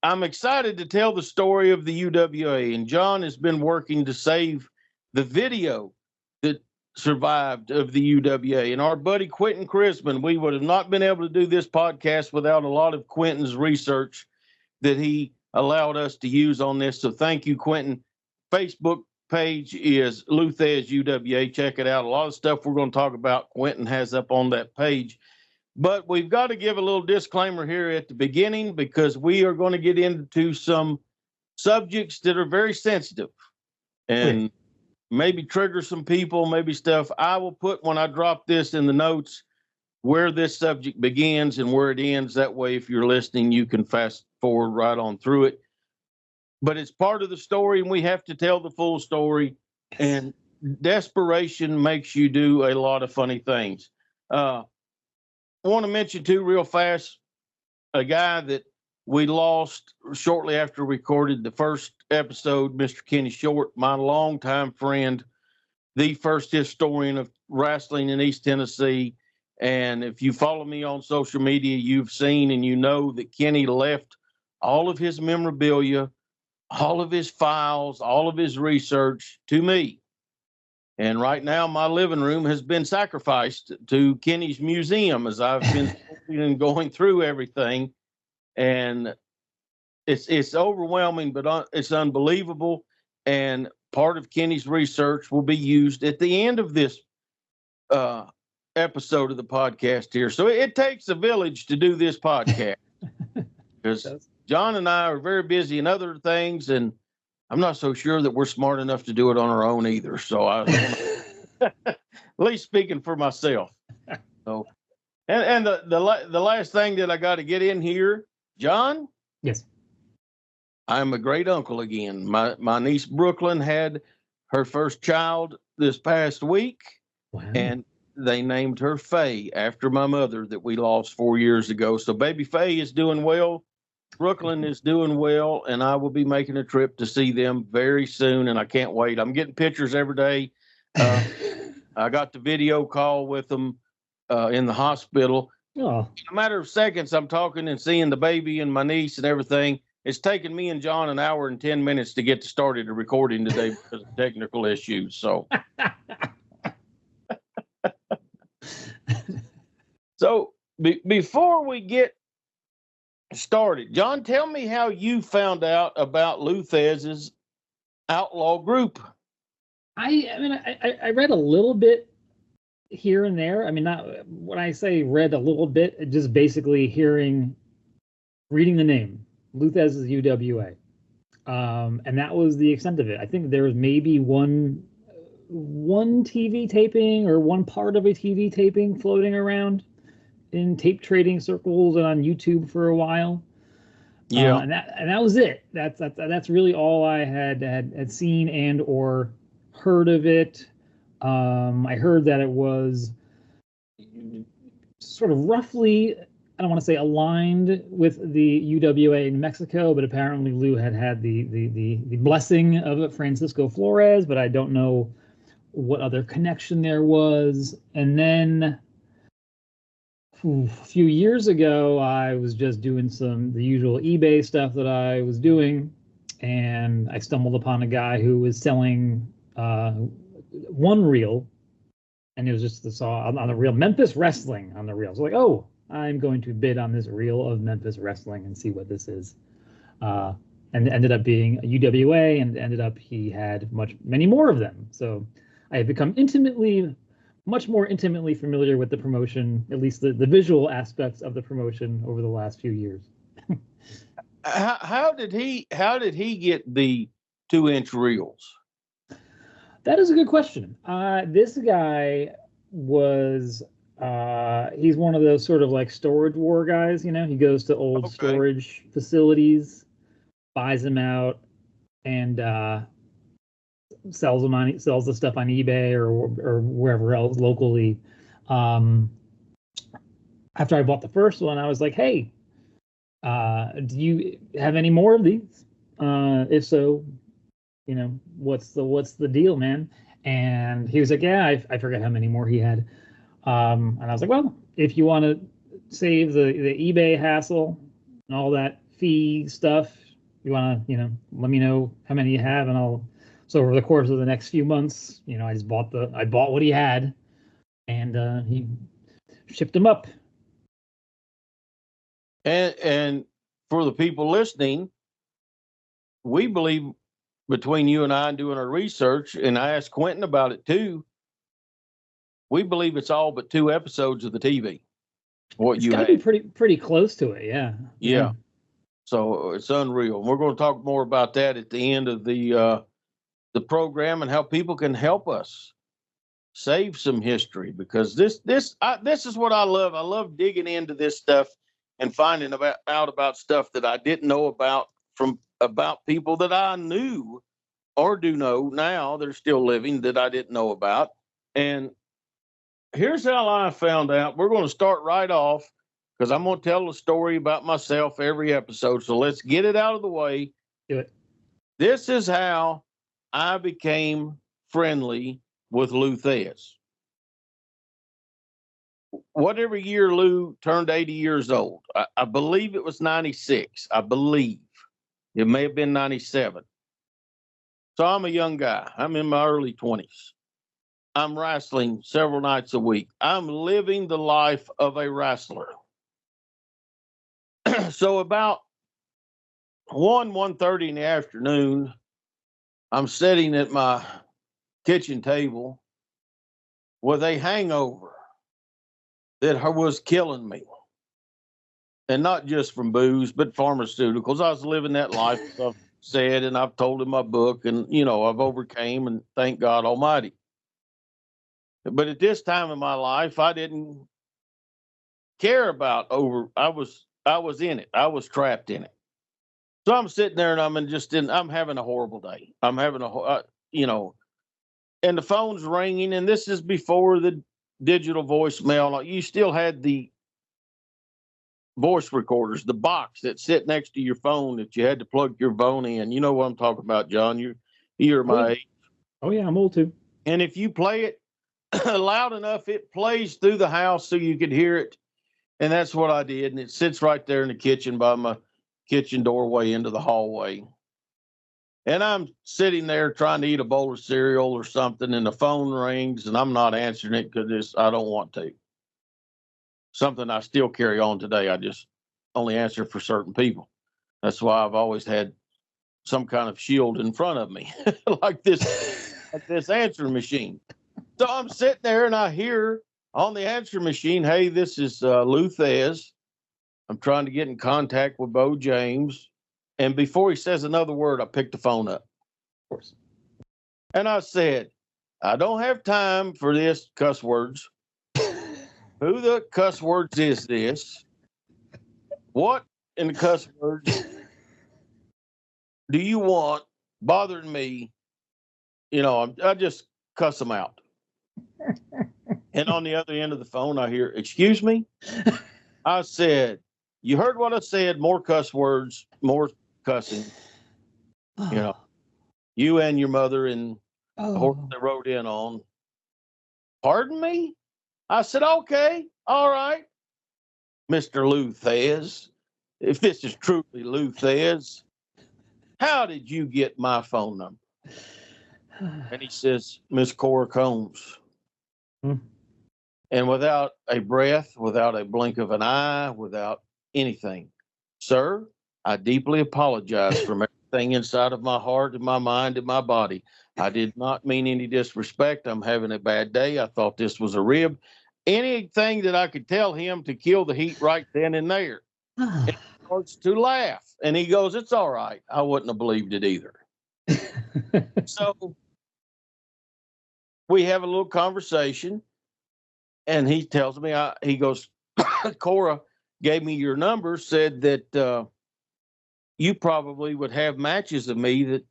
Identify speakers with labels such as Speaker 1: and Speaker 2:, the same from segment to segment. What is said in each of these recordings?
Speaker 1: I'm excited to tell the story of the UWA, and John has been working to save the video that survived of the UWA. And our buddy Quentin Chrisman, we would have not been able to do this podcast without a lot of Quentin's research that he allowed us to use on this. So thank you, Quentin. Facebook page is Thesz UWA. Check it out. A lot of stuff we're going to talk about, Quentin has up on that page. But we've got to give a little disclaimer here at the beginning because we are going to get into some subjects that are very sensitive and maybe trigger some people, maybe stuff. I will put, when I drop this in the notes, where this subject begins and where it ends. That way, if you're listening, you can fast forward right on through it. But it's part of the story, and we have to tell the full story. And desperation makes you do a lot of funny things. I want to mention, too, real fast, a guy that we lost shortly after we recorded the first episode, Mr. Kenny Short, my longtime friend, the first historian of wrestling in East Tennessee. And if you follow me on social media, you've seen and you know that Kenny left all of his memorabilia, all of his files, all of his research to me. And right now, my living room has been sacrificed to Kenny's museum as I've been going through everything. And it's overwhelming, but it's unbelievable. And part of Kenny's research will be used at the end of this episode of the podcast here. So it takes a village to do this podcast because John and I are very busy in other things, and I'm not so sure that we're smart enough to do it on our own either. So at least speaking for myself. So, and the last thing that I got to get in here, John.
Speaker 2: Yes.
Speaker 1: I'm a great uncle again. My niece Brooklyn had her first child this past week.
Speaker 2: Wow.
Speaker 1: And they named her Faye after my mother that we lost 4 years ago. So baby Faye is doing well. Brooklyn is doing well, and I will be making a trip to see them very soon, and I can't wait. I'm getting pictures every day. I got the video call with them in the hospital.
Speaker 2: Oh.
Speaker 1: In a matter of seconds, I'm talking and seeing the baby and my niece and everything. It's taken me and John an hour and 10 minutes to get started recording today because of technical issues. So, before we get started, John, tell me how you found out about Lou Thesz's Outlaw group.
Speaker 2: I read a little bit here and there. I mean, not when I say read a little bit, just basically reading the name Lou Thesz's UWA, and that was the extent of it. I think there was maybe one TV taping or one part of a TV taping floating around in tape trading circles and on YouTube for a while.
Speaker 1: Yeah,
Speaker 2: and that was it. That's really all I had seen and or heard of it. I heard that it was sort of roughly, I don't want to say aligned with the UWA in Mexico, but apparently Lou had the blessing of Francisco Flores, but I don't know what other connection there was. And then a few years ago, I was just doing the usual eBay stuff that I was doing, and I stumbled upon a guy who was selling one reel, and it was just on the reel, Memphis Wrestling on the reel. So like, oh, I'm going to bid on this reel of Memphis Wrestling and see what this is. And it ended up being a UWA, and he had many more of them. So I have become much more intimately familiar with the promotion, at least the visual aspects of the promotion over the last few years.
Speaker 1: How did he get the 2-inch reels?
Speaker 2: That is a good question. This guy was he's one of those sort of like storage war guys, you know. He goes to old storage facilities, buys them out, and sells the stuff on eBay or wherever else locally. After I bought the first one, I was like, "Hey, do you have any more of these? If so, you know, what's the deal, man?" And he was like, "Yeah, I forget how many more he had." And I was like, "Well, if you want to save the eBay hassle and all that fee stuff. You want to, let me know how many you have, and so over the course of the next few months, I bought what he had, and he shipped them up.
Speaker 1: And for the people listening, we believe, between you and I and doing our research, and I asked Quentin about it too, we believe it's all but 2 episodes of the TV.
Speaker 2: It's got to be pretty close to it, yeah.
Speaker 1: Yeah. So it's unreal. We're going to talk more about that at the end of the program, and how people can help us save some history, because this is what I love. I love digging into this stuff and finding out about stuff that I didn't know about about people that I knew or do know now, they're still living, that I didn't know about. And here's how I found out. We're going to start right off, because I'm going to tell a story about myself every episode. So let's get it out of the way.
Speaker 2: Do it.
Speaker 1: This is how I became friendly with Lou Thesz. Whatever year Lou turned 80 years old, I believe it was 96. I believe it may have been 97. So I'm a young guy. I'm in my early 20s. I'm wrestling several nights a week. I'm living the life of a wrestler. So about 1:30 in the afternoon, I'm sitting at my kitchen table with a hangover that was killing me. And not just from booze, but pharmaceuticals. I was living that life, I've said, and I've told in my book, and, I've overcame, and thank God Almighty. But at this time in my life, I didn't care about I was in it. I was trapped in it. So I'm sitting there, and I'm having a horrible day. I'm having and the phone's ringing, and this is before the digital voicemail. You still had the voice recorders, the box that sit next to your phone that you had to plug your phone in. You know what I'm talking about, John. You're my age.
Speaker 2: Oh yeah, I'm old too.
Speaker 1: And if you play it loud enough, it plays through the house so you could hear it. And that's what I did. And it sits right there in the kitchen by my kitchen doorway into the hallway. And I'm sitting there trying to eat a bowl of cereal or something, and the phone rings, and I'm not answering it because I don't want to. Something I still carry on today. I just only answer for certain people. That's why I've always had some kind of shield in front of me, like this answering machine. So I'm sitting there, and I hear on the answer machine, "Hey, this is Lou Thesz. I'm trying to get in contact with Bo James." And before he says another word, I picked the phone up.
Speaker 2: Of course.
Speaker 1: And I said, "I don't have time for this cuss words. Who the cuss words is this? What in the cuss words do you want bothering me?" I just cuss them out. And on the other end of the phone, I hear, "Excuse me?" I said, "You heard what I said, more cuss words, more cussing. You and your mother and the horse they rode in on." "Pardon me?" I said, "Okay, all right, Mr. Lou Thesz. If this is truly Lou Thesz, how did you get my phone number?" And he says, "Miss Cora Combs." And without a breath, without a blink of an eye, without anything, "Sir, I deeply apologize from everything inside of my heart and my mind and my body. I did not mean any disrespect. I'm having a bad day. I thought this was a rib." Anything that I could tell him to kill the heat right then and there. And he starts to laugh. And he goes, "It's all right. I wouldn't have believed it either." So we have a little conversation. And he tells me, he goes, "Cora gave me your number, said that you probably would have matches of me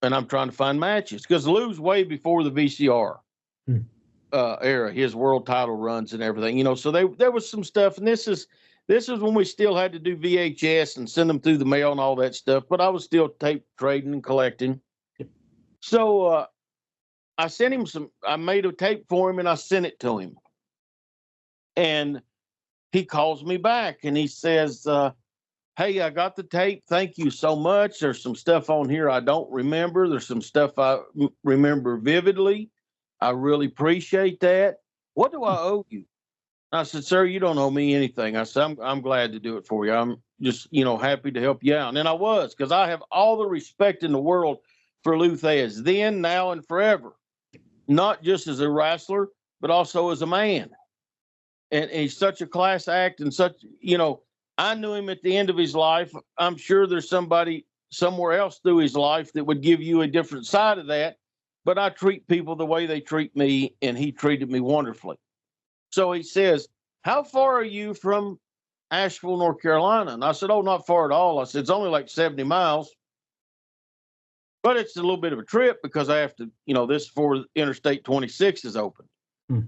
Speaker 1: and I'm trying to find matches." Because Lou's way before the VCR era, his world title runs and everything, so there was some stuff. And this is when we still had to do VHS and send them through the mail and all that stuff. But I was still tape trading and collecting. So I sent him I made a tape for him and I sent it to him. And he calls me back and he says, hey, I got the tape. Thank you so much. There's some stuff on here I don't remember. There's some stuff I remember vividly. I really appreciate that. What do I owe you? I said, sir, you don't owe me anything. I said, I'm glad to do it for you. I'm just, happy to help you out. And I was, because I have all the respect in the world for Lou Thesz, then, now, and forever. Not just as a wrestler, but also as a man. And he's such a class act and such, I knew him at the end of his life. I'm sure there's somebody somewhere else through his life that would give you a different side of that. But I treat people the way they treat me, and he treated me wonderfully. So he says, how far are you from Asheville, North Carolina? And I said, oh, not far at all. I said, it's only like 70 miles. But it's a little bit of a trip because I have to, this is before Interstate 26 is open.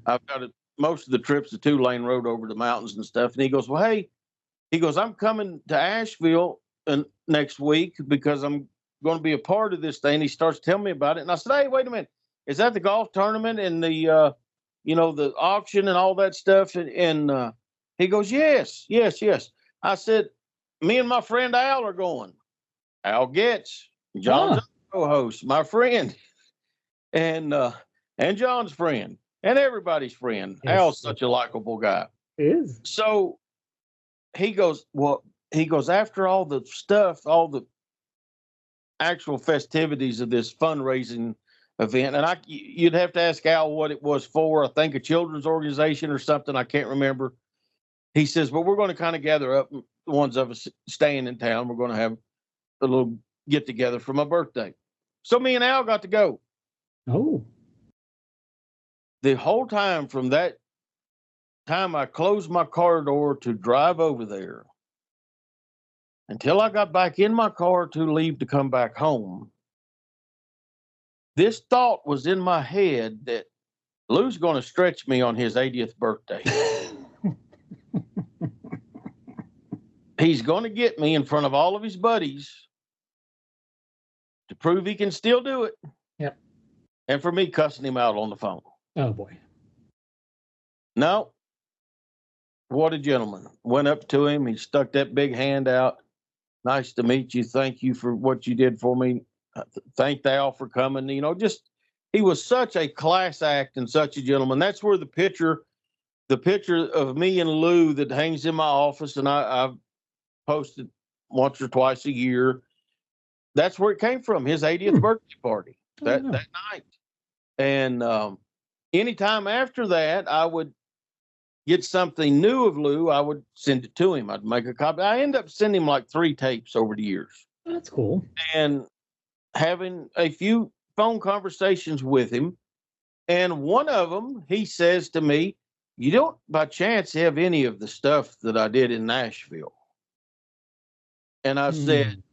Speaker 1: I've got most of the trips, a 2-lane road over the mountains and stuff. And he goes, well, hey, I'm coming to Asheville next week because I'm going to be a part of this thing. He starts telling me about it. And I said, hey, wait a minute. Is that the golf tournament and the, the auction and all that stuff? And he goes, yes. I said, me and my friend Al are going. Al Getz, John's co-host, my friend, and John's friend, and everybody's friend. Yes. Al's such a likable guy.
Speaker 2: He is.
Speaker 1: So he goes, after all the stuff, all the actual festivities of this fundraising event, and you'd have to ask Al what it was for. I think a children's organization or something. I can't remember. He says, but we're going to kind of gather up, the ones of us staying in town. We're going to have a little get together for my birthday. So me and Al got to go.
Speaker 2: Oh.
Speaker 1: The whole time from that time I closed my car door to drive over there until I got back in my car to leave to come back home, this thought was in my head that Lou's going to stretch me on his 80th birthday. He's going to get me in front of all of his buddies to prove he can still do it.
Speaker 2: Yep.
Speaker 1: And for me cussing him out on the phone.
Speaker 2: Oh, boy.
Speaker 1: No. What a gentleman. Went up to him. He stuck that big hand out. Nice to meet you. Thank you for what you did for me. Thanked Al for coming. He was such a class act and such a gentleman. That's where the picture of me and Lou that hangs in my office, and I've posted once or twice a year. That's where it came from. His 80th birthday party that night. And anytime after that, I would get something new of Lou. I would send it to him. I'd make a copy. I end up sending him like 3 tapes over the years.
Speaker 2: That's cool.
Speaker 1: And having a few phone conversations with him. And one of them, he says to me, you don't by chance have any of the stuff that I did in Nashville? And I said,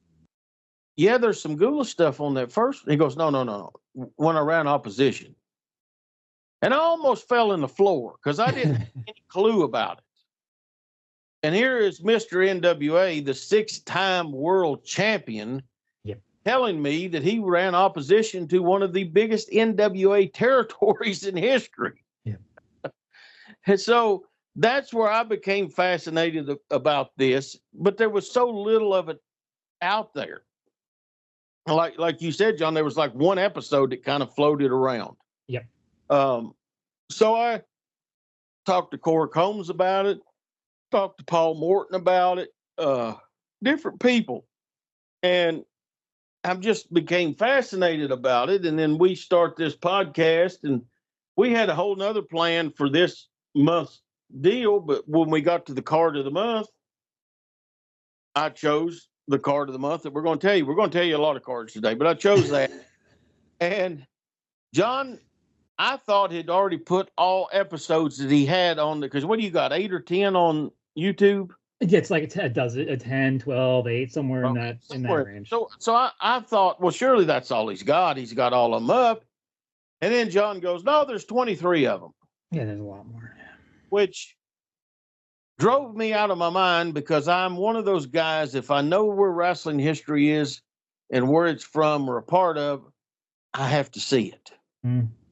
Speaker 1: yeah, there's some Gula stuff on that first. He goes, no. When I ran opposition. And I almost fell in the floor because I didn't have any clue about it. And here is Mr. NWA, the 6-time world champion, telling me that he ran opposition to one of the biggest NWA territories in history.
Speaker 2: Yeah.
Speaker 1: And so that's where I became fascinated about this, but there was so little of it out there. Like you said, John, there was like one episode that kind of floated around.
Speaker 2: Yep.
Speaker 1: So I talked to Corey Combs about it, talked to Paul Morton about it, different people. And I just became fascinated about it. And then we start this podcast, and we had a whole nother plan for this month's deal. But when we got to the card of the month, I chose the card of the month that we're going to tell you. We're going to tell you a lot of cards today, but I chose that. And John, I thought he'd already put all episodes that he had on because what do you got, 8 or 10 on YouTube?
Speaker 2: It gets like it does it a 10, 12, 8, somewhere in that range.
Speaker 1: So I thought, well, surely that's all he's got. He's got all of them up. And then John goes, no, there's 23 of them.
Speaker 2: Yeah, there's a lot more.
Speaker 1: Which drove me out of my mind because I'm one of those guys, if I know where wrestling history is and where it's from or a part of, I have to see it.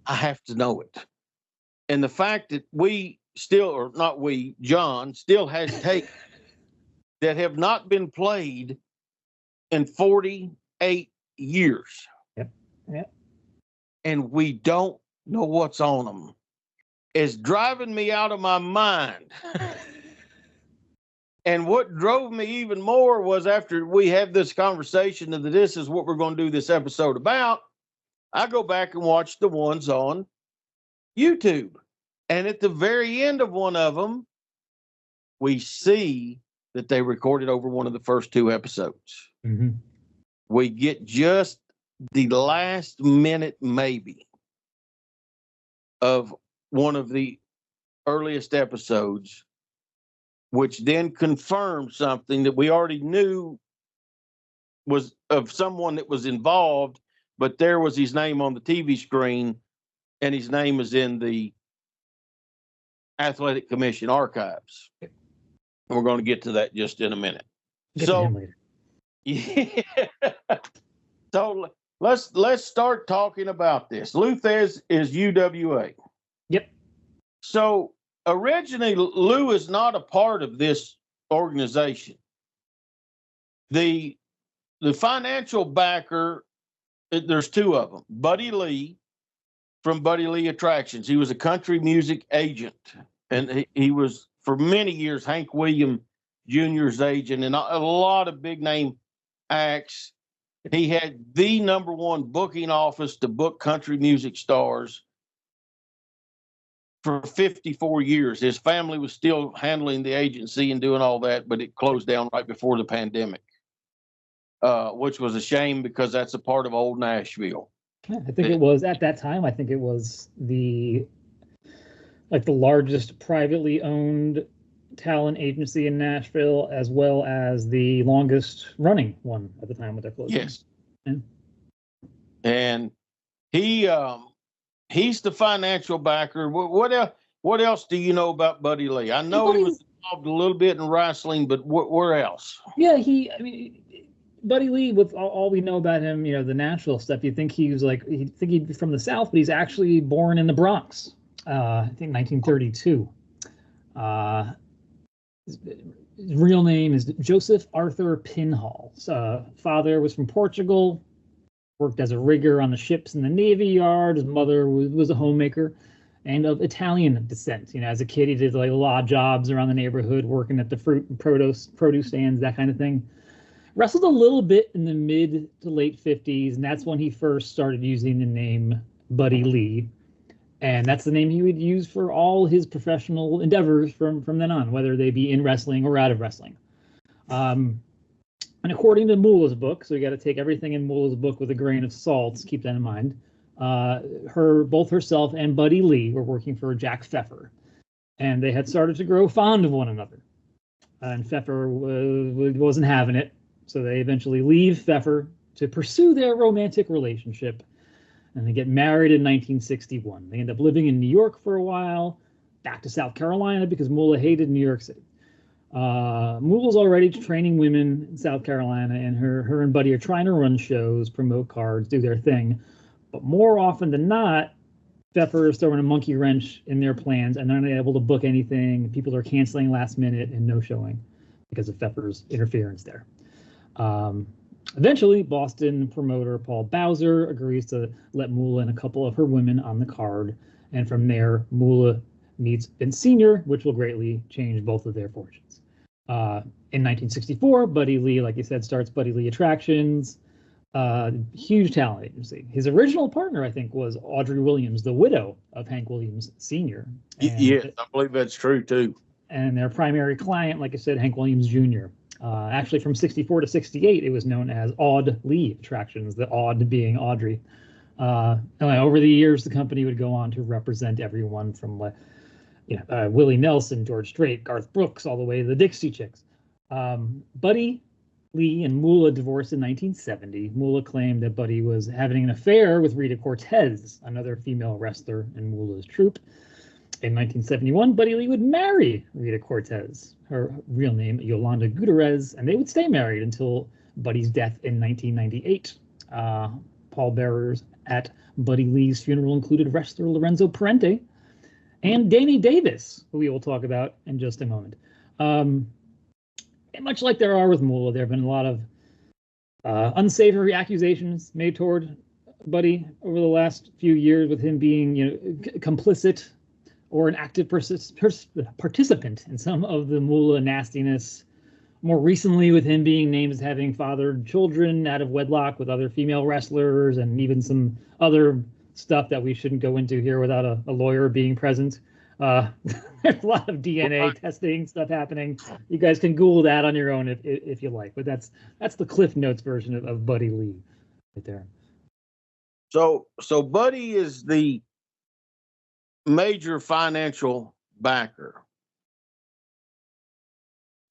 Speaker 1: I have to know it. And the fact that we still, or not we, John, still has tape that have not been played in 48 years.
Speaker 2: Yep. Yep.
Speaker 1: And we don't know what's on them. It's driving me out of my mind. And what drove me even more was after we had this conversation that this is what we're going to do this episode about, I go back and watch the ones on YouTube. And at the very end of one of them, we see that they recorded over one of the first two episodes.
Speaker 2: Mm-hmm.
Speaker 1: We get just the last minute, maybe, of one of the earliest episodes, which then confirmed something that we already knew was of someone that was involved, but there was his name on the TV screen, and his name is in the Athletic Commission archives. And we're going to get to that just in a minute.
Speaker 2: Get to him later.
Speaker 1: Yeah. So let's start talking about this. Lou Thesz is UWA.
Speaker 2: Yep.
Speaker 1: So originally, Lou is not a part of this organization. The financial backer, there's two of them. Buddy Lee from Buddy Lee Attractions. He was a country music agent, and he was for many years Hank Williams Jr.'s agent and a lot of big name acts. He had the number one booking office to book country music stars for 54 years. His family was still handling the agency and doing all that, but it closed down right before the pandemic, which was a shame because that's a part of old Nashville.
Speaker 2: Yeah, I think it was at that time. I think it was the largest privately owned talent agency in Nashville, as well as the longest running one at the time with their closing.
Speaker 1: Yes.
Speaker 2: Yeah.
Speaker 1: And he's the financial backer. What else do you know about Buddy Lee? I know he was involved a little bit in wrestling, but where else?
Speaker 2: Yeah, Buddy Lee, with all we know about him, the Nashville stuff, you'd think he'd be from the South, but he's actually born in the Bronx, I think 1932. His real name is Joseph Arthur Pinhall. Father was from Portugal, worked as a rigger on the ships in the Navy Yard. His mother was a homemaker and of Italian descent. As a kid, he did a lot of jobs around the neighborhood, working at the fruit and produce stands, that kind of thing. Wrestled a little bit in the mid to late 50s, and that's when he first started using the name Buddy Lee. And that's the name he would use for all his professional endeavors from then on, whether they be in wrestling or out of wrestling. And according to Moolah's book, so you got to take everything in Moolah's book with a grain of salt, keep that in mind, both herself and Buddy Lee were working for Jack Pfeffer. And they had started to grow fond of one another. And Pfeffer wasn't having it. So they eventually leave Pfeffer to pursue their romantic relationship, and they get married in 1961. They end up living in New York for a while, back to South Carolina because Moolah hated New York City. Moolah's already training women in South Carolina, and her and Buddy are trying to run shows, promote cards, do their thing. But more often than not, Pfeffer is throwing a monkey wrench in their plans, and they're not able to book anything. People are canceling last minute and no showing because of Pfeffer's interference there. Eventually, Boston promoter Paul Bowser agrees to let Moolah and a couple of her women on the card, and from there, Moolah meets Vince Sr., which will greatly change both of their fortunes. In 1964, Buddy Lee, like you said, starts Buddy Lee Attractions, huge talent agency. His original partner, I think, was Audrey Williams, the widow of Hank Williams Sr.
Speaker 1: Yes, I believe that's true, too.
Speaker 2: And their primary client, like I said, Hank Williams Jr. Actually, from 64 to 68, it was known as Aud Lee Attractions, the Aud being Audrey. Over the years, the company would go on to represent everyone from Willie Nelson, George Strait, Garth Brooks, all the way to the Dixie Chicks. Buddy Lee and Moolah divorced in 1970. Moolah claimed that Buddy was having an affair with Rita Cortez, another female wrestler in Moolah's troupe. In 1971, Buddy Lee would marry Rita Cortez, her real name Yolanda Gutierrez, and they would stay married until Buddy's death in 1998. Pallbearers at Buddy Lee's funeral included wrestler Lorenzo Parente and Danny Davis, who we will talk about in just a moment. And much like there are with Moolah, there have been a lot of unsavory accusations made toward Buddy over the last few years, with him being, complicit or an active participant in some of the Moolah nastiness. More recently, with him being named as having fathered children out of wedlock with other female wrestlers, and even some other stuff that we shouldn't go into here without a lawyer being present. There's a lot of DNA testing stuff happening. You guys can Google that on your own if you like. But that's the Cliff Notes version of Buddy Lee right there.
Speaker 1: So Buddy is the major financial backer.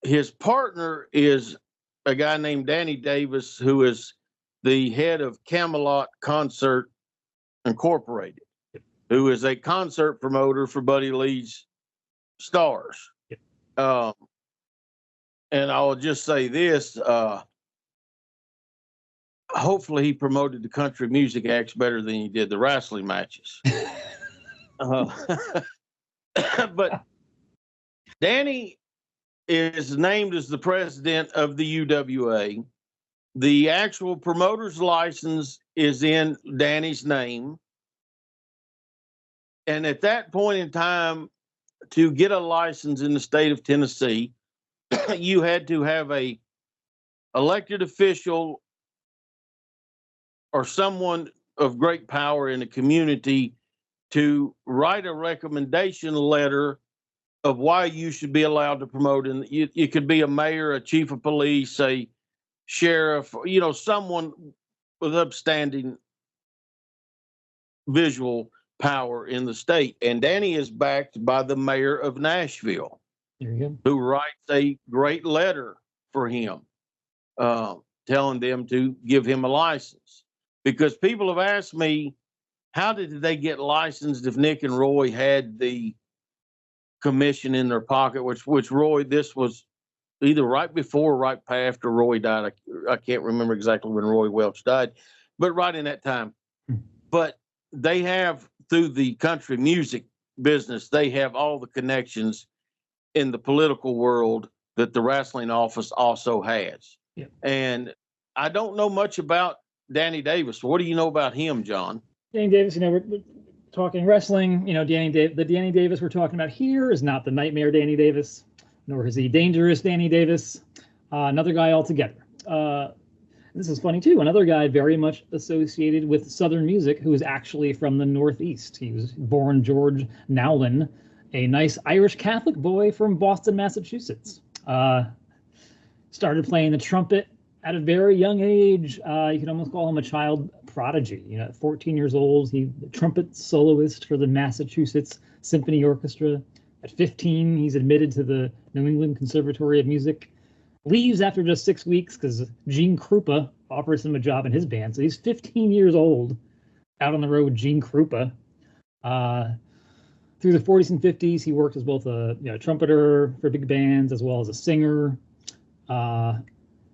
Speaker 1: His partner is a guy named Danny Davis, who is the head of Camelot Concert Incorporated, who is a concert promoter for Buddy Lee's stars.
Speaker 2: Yep.
Speaker 1: And I'll just say this, hopefully he promoted the country music acts better than he did the wrestling matches. But Danny is named as the president of the UWA. The actual promoter's license is in Danny's name. And at that point in time, to get a license in the state of Tennessee, you had to have a elected official or someone of great power in the community to write a recommendation letter of why you should be allowed to promote. And it could be a mayor, a chief of police, a sheriff, someone with upstanding visual power in the state. And Danny is backed by the mayor of Nashville,
Speaker 2: there you go,
Speaker 1: who writes a great letter for him, telling them to give him a license. Because people have asked me, how did they get licensed if Nick and Roy had the commission in their pocket, which Roy, this was either right before or right after Roy died. I can't remember exactly when Roy Welch died, but right in that time. But they have, through the country music business, they have all the connections in the political world that the wrestling office also has.
Speaker 2: Yep.
Speaker 1: And I don't know much about Danny Davis. What do you know about him, John?
Speaker 2: Danny Davis, we're talking wrestling. The Danny Davis we're talking about here is not the Nightmare Danny Davis, nor is he Dangerous Danny Davis. Another guy altogether. This is funny too. Another guy very much associated with Southern music, who is actually from the Northeast. He was born George Nowlin, a nice Irish Catholic boy from Boston, Massachusetts. Started playing the trumpet at a very young age. You could almost call him a child prodigy. At 14 years old, he was a trumpet soloist for the Massachusetts Symphony Orchestra. At 15, he's admitted to the New England Conservatory of Music. Leaves after just 6 weeks because Gene Krupa offers him a job in his band. So he's 15 years old, out on the road with Gene Krupa. Through the 40s and 50s, he worked as both a trumpeter for big bands as well as a singer.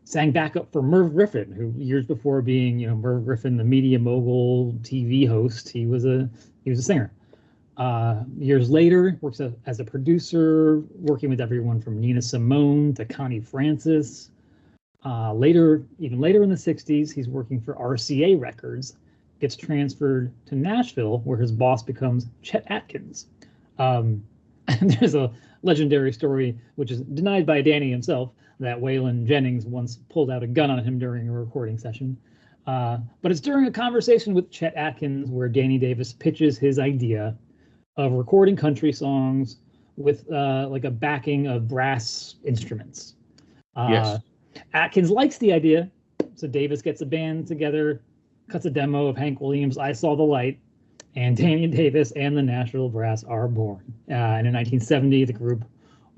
Speaker 2: Sang backup for Merv Griffin, who years before being, Merv Griffin, the media mogul TV host, he was a singer. Years later, works as a producer, working with everyone from Nina Simone to Connie Francis. Even later in the 60s, he's working for RCA Records, gets transferred to Nashville, where his boss becomes Chet Atkins. And there's a legendary story, which is denied by Danny himself, that Waylon Jennings once pulled out a gun on him during a recording session. But it's during a conversation with Chet Atkins where Danny Davis pitches his idea of recording country songs with like a backing of brass instruments.
Speaker 1: Yes.
Speaker 2: Atkins likes the idea, so Davis gets a band together, cuts a demo of Hank Williams' I Saw the Light, and Danny Davis and the Nashville Brass are born. And in 1970, the group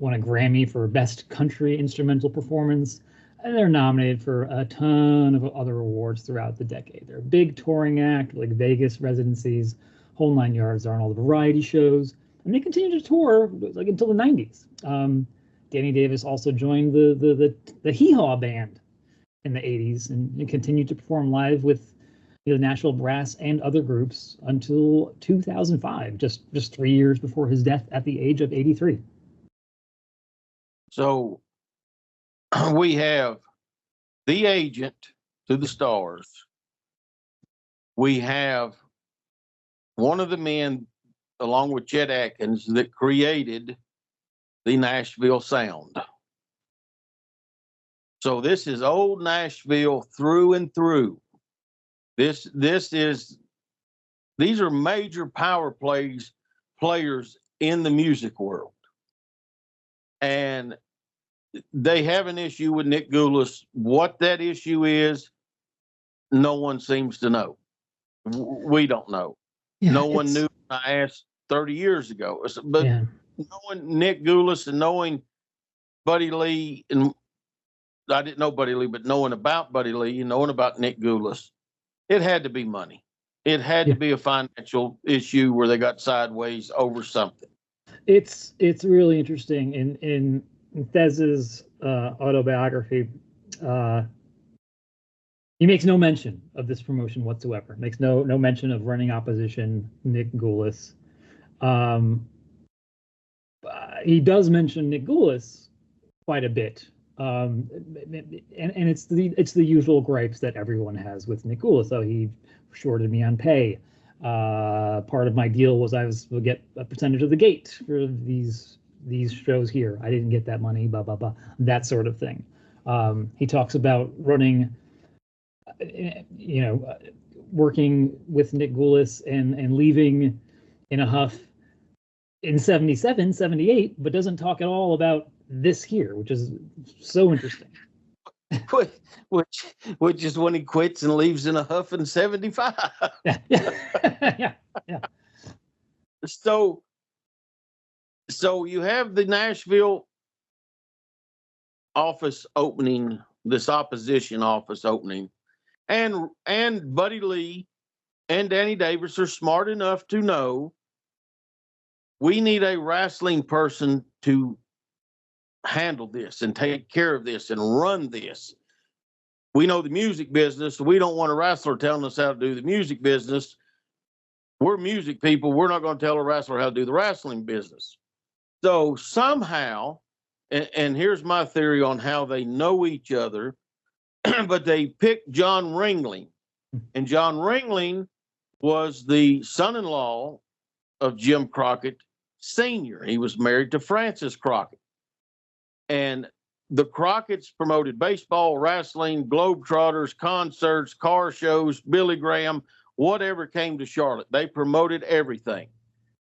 Speaker 2: won a Grammy for Best Country Instrumental Performance, and they're nominated for a ton of other awards throughout the decade. They're a big touring act, like Vegas residencies, whole nine yards. They're on all the variety shows, and they continue to tour like until the 90s. Danny Davis also joined the Hee Haw band in the 80s and continued to perform live with the Nashville Brass and other groups until 2005, just 3 years before his death at the age of 83.
Speaker 1: So we have the agent to the Stars. We have one of the men, along with Chet Atkins, that created the Nashville sound. So this is old Nashville through and through. These are major players in the music world. And they have an issue with Nick Goulas. What that issue is, no one seems to know. We don't know.
Speaker 2: Yeah,
Speaker 1: no one knew. I asked 30 years ago. But knowing Nick Goulas and knowing Buddy Lee, and I didn't know Buddy Lee, but knowing about Buddy Lee and knowing about Nick Goulas, it had to be money. It had to be a financial issue where they got sideways over something.
Speaker 2: It's really interesting. In Thesz's autobiography, he makes no mention of this promotion whatsoever. Makes no mention of running opposition Nick Goulas. He does mention Nick Goulas quite a bit, and it's the usual gripes that everyone has with Nick Goulas. So he shorted me on pay. Part of my deal was I would get a percentage of the gate for these shows here. I didn't get that money. Blah blah blah. That sort of thing. He talks about running, working with Nick Goulas and leaving in a huff in 77, 78, but doesn't talk at all about this here, which is so interesting.
Speaker 1: Which is when he quits and leaves in a huff in 75.
Speaker 2: Yeah.
Speaker 1: So you have the Nashville office opening, this opposition office opening, and Buddy Lee and Danny Davis are smart enough to know we need a wrestling person to handle this and take care of this and run this. We know the music business, so we don't want a wrestler telling us how to do the music business. We're music people. We're not going to tell a wrestler how to do the wrestling business. So somehow, and here's my theory on how they know each other, but they picked John Ringling. And John Ringling was the son-in-law of Jim Crockett Sr. He was married to Frances Crockett. And the Crockett's promoted baseball, wrestling, Globetrotters, concerts, car shows, Billy Graham, whatever came to Charlotte. They promoted everything.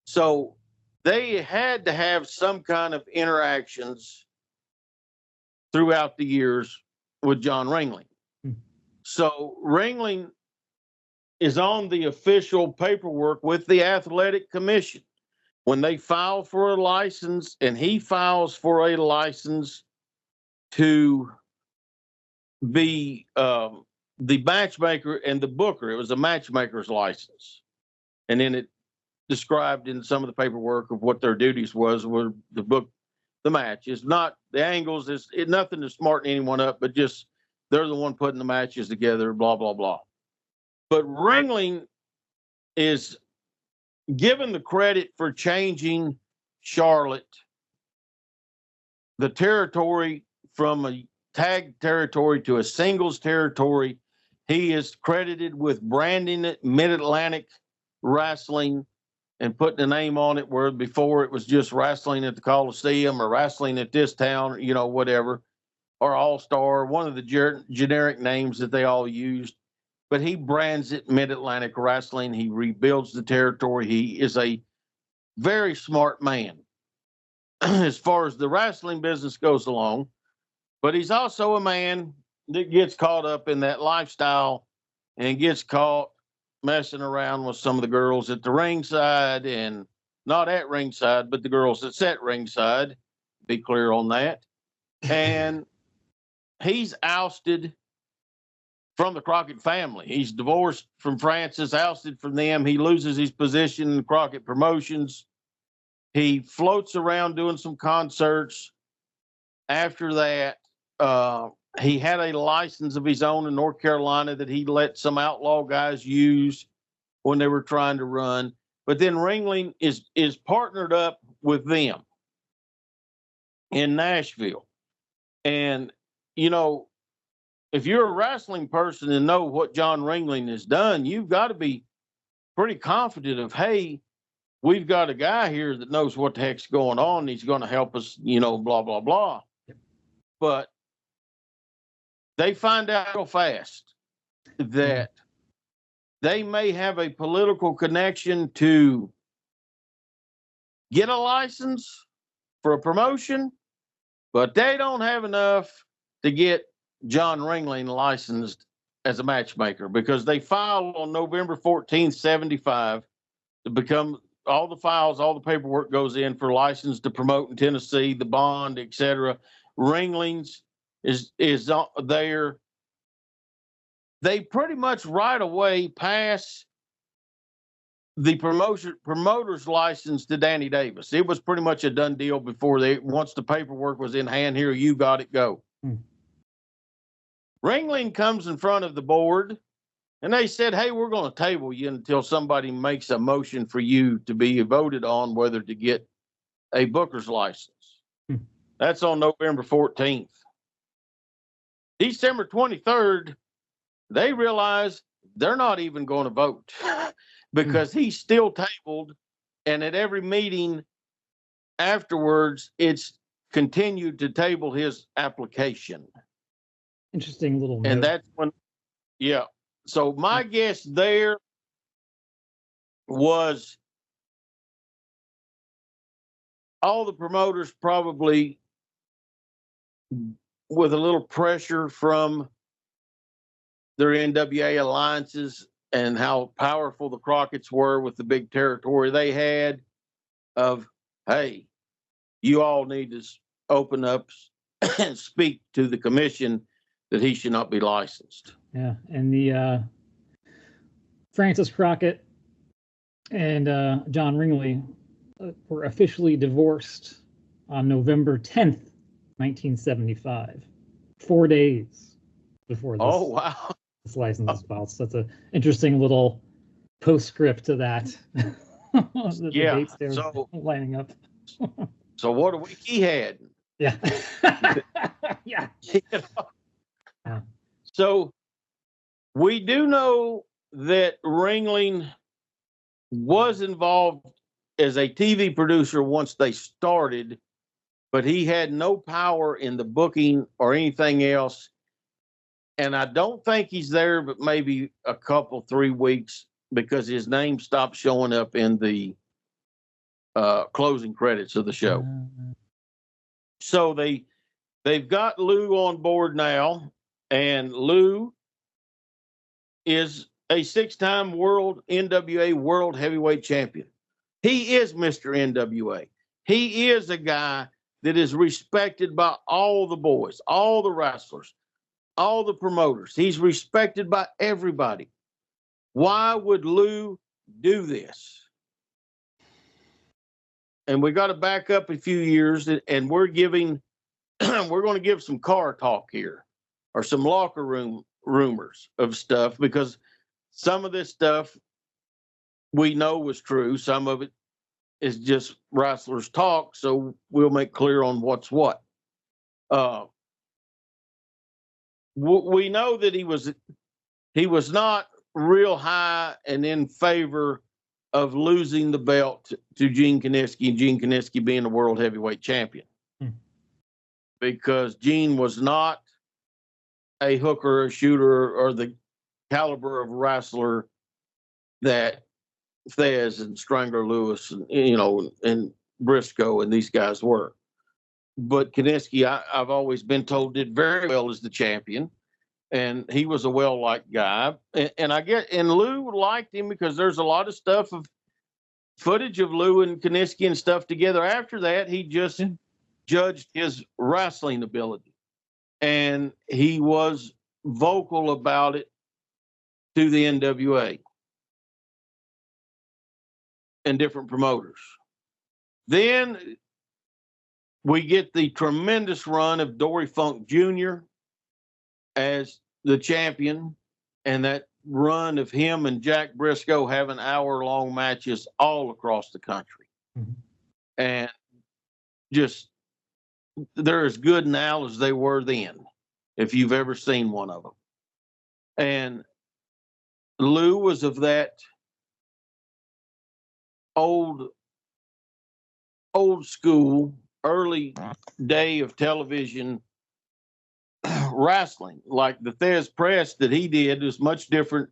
Speaker 1: So they had to have some kind of interactions throughout the years with John Ringling. So Ringling is on the official paperwork with the Athletic Commission. When they file for a license, and he files for a license to be the matchmaker and the booker. It was a matchmaker's license. And then it described in some of the paperwork of what their duties were to book the match. It's not the angles, it's nothing to smarten anyone up, but just they're the one putting the matches together, blah, blah, blah. But Ringling is given the credit for changing Charlotte, the territory from a tag territory to a singles territory. He is credited with branding it Mid-Atlantic Wrestling and putting a name on it where before it was just wrestling at the Coliseum or wrestling at this town, whatever, or All-Star, one of the generic names that they all used. But he brands it Mid-Atlantic Wrestling. He rebuilds the territory. He is a very smart man as far as the wrestling business goes along. But he's also a man that gets caught up in that lifestyle and gets caught messing around with some of the girls at the ringside, and not at ringside, but the girls that sat ringside. Be clear on that. And he's ousted from the Crockett family. He's divorced from Francis, ousted from them. He loses his position in Crockett Promotions. He floats around doing some concerts. After that, he had a license of his own in North Carolina that he let some outlaw guys use when they were trying to run. But then Ringling is partnered up with them in Nashville. And you know, if you're a wrestling person and know what John Ringling has done, you've got to be pretty confident of, hey, we've got a guy here that knows what the heck's going on. And he's going to help us, blah, blah, blah.
Speaker 2: Yep.
Speaker 1: But they find out real fast that they may have a political connection to get a license for a promotion, but they don't have enough to get John Ringling licensed as a matchmaker, because they filed on November 14th, 75 to become all the files, all the paperwork goes in for license to promote in Tennessee, the bond, etc. Ringling's is there. They pretty much right away pass the promoter's license to Danny Davis. It was pretty much a done deal before once the paperwork was in hand. Here, you got it, go. Ringling comes in front of the board, and they said, hey, we're going to table you until somebody makes a motion for you to be voted on whether to get a booker's license. That's on November 14th. December 23rd, they realize they're not even going to vote because he's still tabled, and at every meeting afterwards, it's continued to table his application.
Speaker 2: Interesting little note.
Speaker 1: And that's when, yeah. So my guess there was all the promoters probably, with a little pressure from their NWA alliances and how powerful the Crockett's were with the big territory they had, of, hey, you all need to open up and speak to the commission that he should not be licensed.
Speaker 2: Yeah, and the Francis Crockett and John Ringling were officially divorced on November 10th, 1975, 4 days before this.
Speaker 1: Oh, wow.
Speaker 2: This license was filed. So that's an interesting little postscript to that. The dates there lining up.
Speaker 1: So what a week he had.
Speaker 2: Yeah. Yeah.
Speaker 1: Yeah. So we do know that Ringling was involved as a TV producer once they started, but he had no power in the booking or anything else. And I don't think he's there, but maybe a couple, 3 weeks, because his name stopped showing up in the closing credits of the show. So they've got Lou on board now, and Lou is a 6-time NWA World Heavyweight Champion. He is Mr. NWA. He is a guy that is respected by all the boys, all the wrestlers, all the promoters. He's respected by everybody. Why would Lou do this? And we got to back up a few years, and we're going to give some car talk here, or some locker room rumors of stuff, because some of this stuff we know was true. Some of it is just wrestlers talk. So we'll make clear on what's what. We know that he was not real high and in favor of losing the belt to Gene Kiniski, and Gene Kiniski being the world heavyweight champion, because Gene was not a hooker, a shooter, or the caliber of wrestler that Thesz and Strangler Lewis and and Briscoe and these guys were. But Kiniski, I've always been told, did very well as the champion, and he was a well-liked guy. And Lou liked him because there's a lot of footage of Lou and Kiniski and stuff together. After that, he just judged his wrestling ability, and he was vocal about it to the NWA and different promoters. Then we get the tremendous run of Dory Funk Jr. as the champion, and that run of him and Jack Briscoe having hour-long matches all across the country. And just, they're as good now as they were then. if you've ever seen one of them. And Lou was of that old school, early day of television wrestling. Like the Thesz press that he did was much different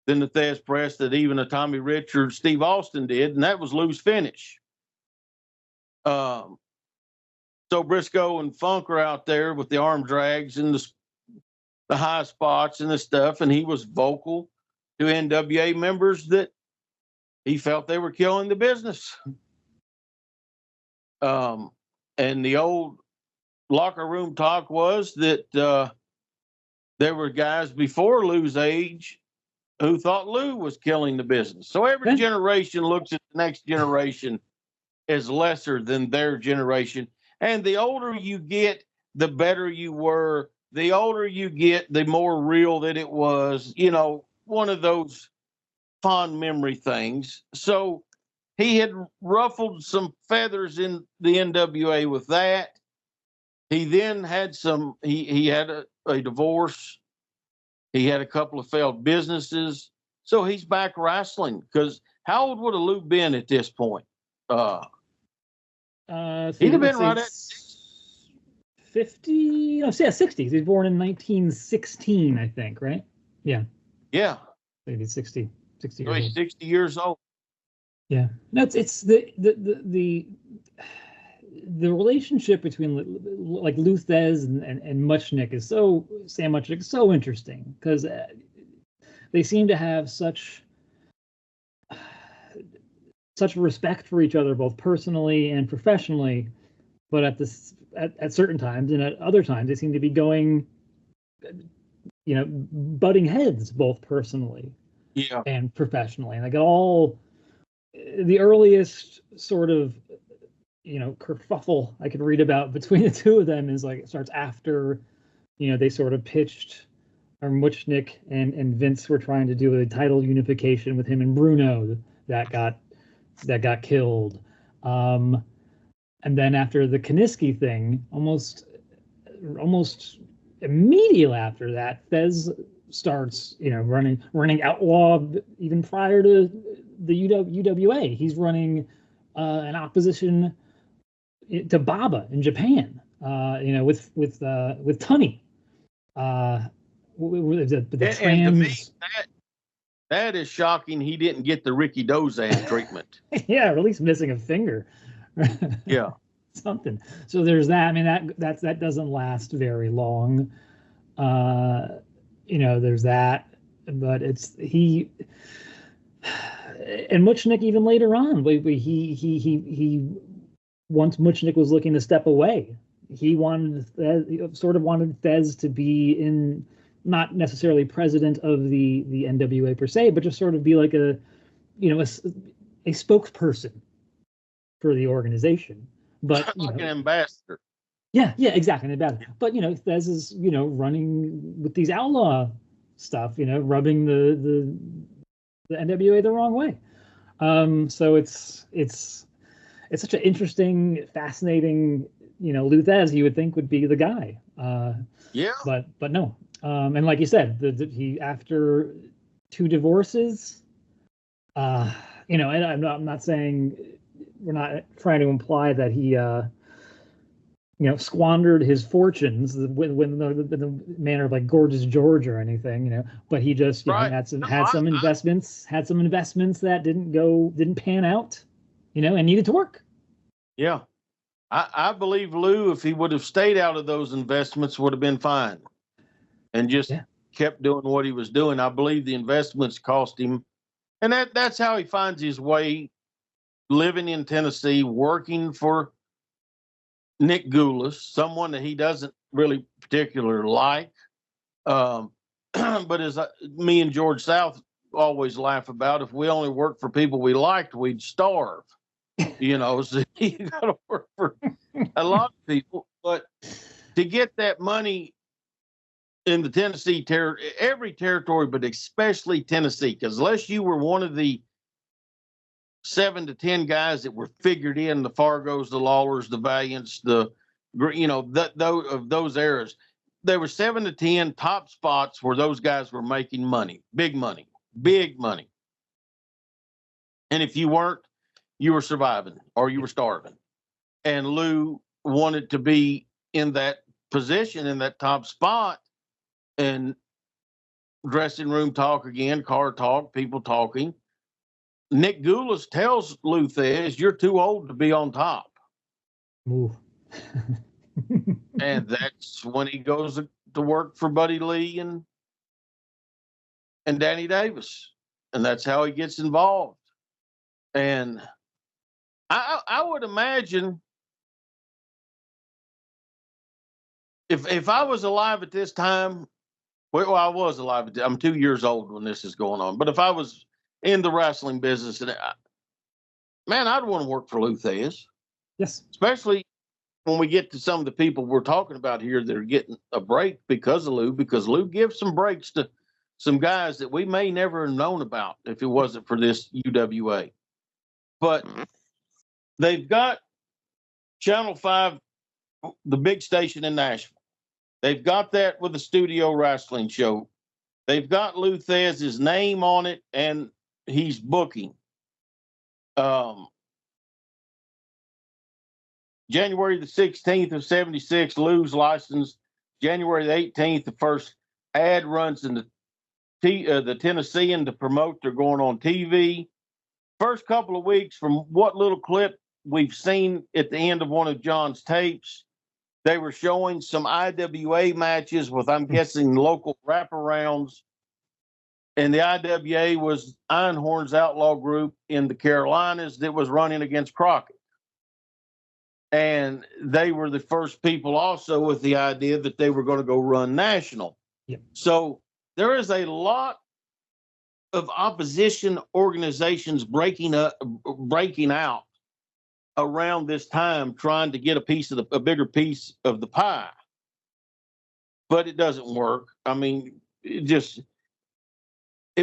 Speaker 1: than the Thesz press that even a Tommy Richards, Steve Austin did, and that was Lou's finish. So Briscoe and Funk are out there with the arm drags and the high spots and the stuff, and he was vocal to NWA members that he felt they were killing the business. And the old locker room talk was that there were guys before Lou's age who thought Lou was killing the business. So every generation looks at the next generation as lesser than their generation. And the older you get, the better you were. The older you get, the more real that it was, one of those fond memory things. So he had ruffled some feathers in the NWA with that. He then had he had a divorce. He had a couple of failed businesses. So he's back wrestling, because how old would have Lou been at this point?
Speaker 2: He'd
Speaker 1: have been right at
Speaker 2: 50. Oh, yeah, 60s. He was born in 1916, I think, right? Yeah.
Speaker 1: Yeah.
Speaker 2: Maybe 60
Speaker 1: So
Speaker 2: years
Speaker 1: he's
Speaker 2: old.
Speaker 1: 60 years old.
Speaker 2: Yeah. No, it's the relationship between like Lou Thesz and Muchnick is Sam Muchnick is so interesting, because they seem to have such respect for each other, both personally and professionally, but at certain times and at other times they seem to be going, butting heads, both personally and professionally. And like all the earliest sort of kerfuffle I could read about between the two of them is like it starts after they sort of pitched, or Muchnick and Vince were trying to do a title unification with him and Bruno that got killed. And then after the Kaniski thing, almost immediately after that, Thesz starts, running Outlaw even prior to the UWA. He's running an opposition to Baba in Japan, with Tunney. The trans.
Speaker 1: And to me, that is shocking. He didn't get the Ricky Dozan treatment.
Speaker 2: Yeah, or at least missing a finger.
Speaker 1: Yeah.
Speaker 2: Something. So there's that. I mean, that doesn't last very long. There's that, but he and Muchnick even later on. He once Muchnick was looking to step away. He wanted Thesz to be in, not necessarily president of the NWA per se, but just sort of be like a spokesperson for the organization. But
Speaker 1: like an ambassador.
Speaker 2: Yeah, exactly, an ambassador. But Thesz is running with these outlaw stuff, rubbing the NWA the wrong way. So it's such an interesting, fascinating, Lou Thesz you would think would be the guy.
Speaker 1: Yeah.
Speaker 2: But no. And like you said, he after 2 divorces, and I'm not saying, we're not trying to imply that he squandered his fortunes when the manner of like Gorgeous George or anything, but he just had some investments that didn't pan out, and needed to work.
Speaker 1: Yeah. I believe Lou, if he would have stayed out of those investments, would have been fine and just kept doing what he was doing. I believe the investments cost him, and that's how he finds his way, living in Tennessee, working for Nick Goulas, someone that he doesn't really particularly like. But as me and George South always laugh about, if we only worked for people we liked, we'd starve. So you got to work for a lot of people. But to get that money in the Tennessee every territory, but especially Tennessee, because unless you were one of the 7 to 10 guys that were figured in, the Fargos, the Lawlers, the Valiants, of those eras, there were 7 to 10 top spots where those guys were making money, big money, big money. And if you weren't, you were surviving or you were starving. And Lou wanted to be in that position, in that top spot, and dressing room talk again, car talk, people talking. Nick Goulas tells Lou Thesz, "You're too old to be on top."
Speaker 2: Ooh.
Speaker 1: And that's when he goes to work for Buddy Lee and Danny Davis. And that's how he gets involved. And I would imagine if I was alive at this time, well, I was alive. I'm 2 years old when this is going on. But if I was in the wrestling business, man, I'd want to work for Lou Thesz.
Speaker 2: Yes.
Speaker 1: Especially when we get to some of the people we're talking about here that are getting a break because of Lou, because Lou gives some breaks to some guys that we may never have known about if it wasn't for this UWA. But they've got Channel 5, the big station in Nashville. They've got that with the studio wrestling show. They've got Lou Thesz's name on it, and he's booking. January the 16th of 76, Lou's licensed. January the 18th, the first ad runs in the Tennessean to promote they're going on TV. First couple of weeks, from what little clip we've seen at the end of one of John's tapes, they were showing some IWA matches with, I'm guessing, local wraparounds. And the IWA was Einhorn's outlaw group in the Carolinas that was running against Crockett. And they were the first people also with the idea that they were going to go run national.
Speaker 2: Yep.
Speaker 1: So there is a lot of opposition organizations breaking out around this time, trying to get a bigger piece of the pie. But it doesn't work. I mean, it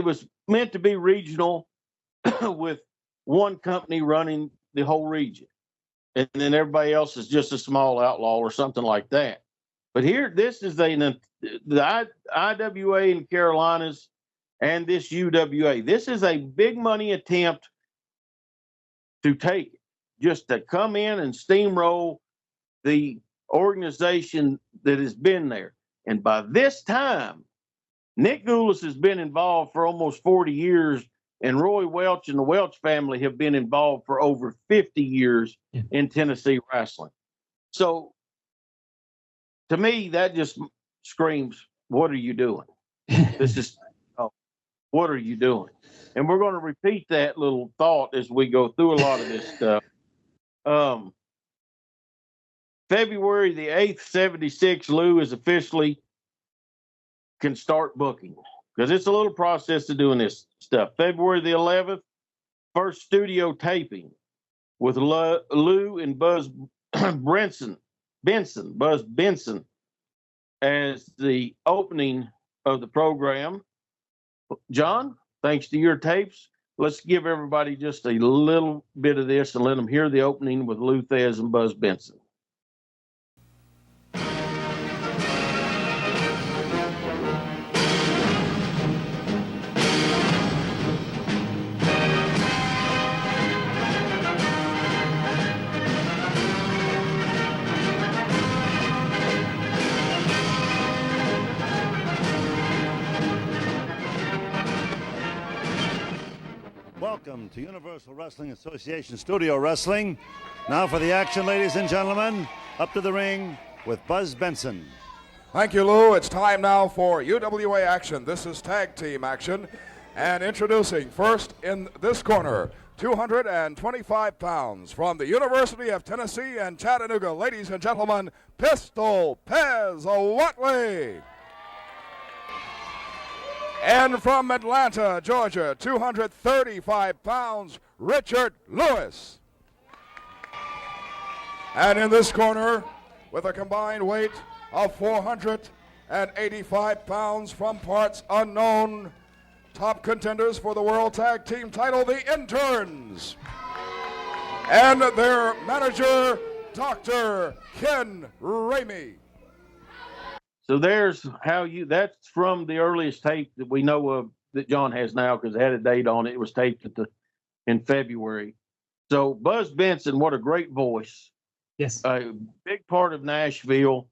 Speaker 1: was meant to be regional with one company running the whole region. And then everybody else is just a small outlaw or something like that. But here, this is the IWA in Carolinas and this UWA. This is a big money attempt to take it, just to come in and steamroll the organization that has been there. And by this time, Nick Goulas has been involved for almost 40 years, and Roy Welch and the Welch family have been involved for over 50 years in Tennessee wrestling. So, to me, that just screams, what are you doing? What are you doing? And we're going to repeat that little thought as we go through a lot of this stuff. February the 8th, 76, Lou is officially can start booking, because it's a little process to doing this stuff. February the 11th, first studio taping with Lou and Buzz Benson as the opening of the program. John, thanks to your tapes, let's give everybody just a little bit of this and let them hear the opening with Lou Thesz and Buzz Benson.
Speaker 3: Welcome to Universal Wrestling Association Studio Wrestling. Now for the action, ladies and gentlemen. Up to the ring with Buzz Benson.
Speaker 4: Thank you, Lou. It's time now for UWA action. This is tag team action. And introducing first in this corner, 225 pounds from the University of Tennessee and Chattanooga, ladies and gentlemen, Pistol Pez Watley. And from Atlanta, Georgia, 235 pounds, Richard Lewis. And in this corner, with a combined weight of 485 pounds from parts unknown, top contenders for the World Tag Team title, the Interns. And their manager, Dr. Ken Ramey.
Speaker 1: So there's how that's from the earliest tape that we know of that John has now, because it had a date on it. It was taped in February. So Buzz Benson, what a great voice.
Speaker 2: Yes.
Speaker 1: A big part of Nashville.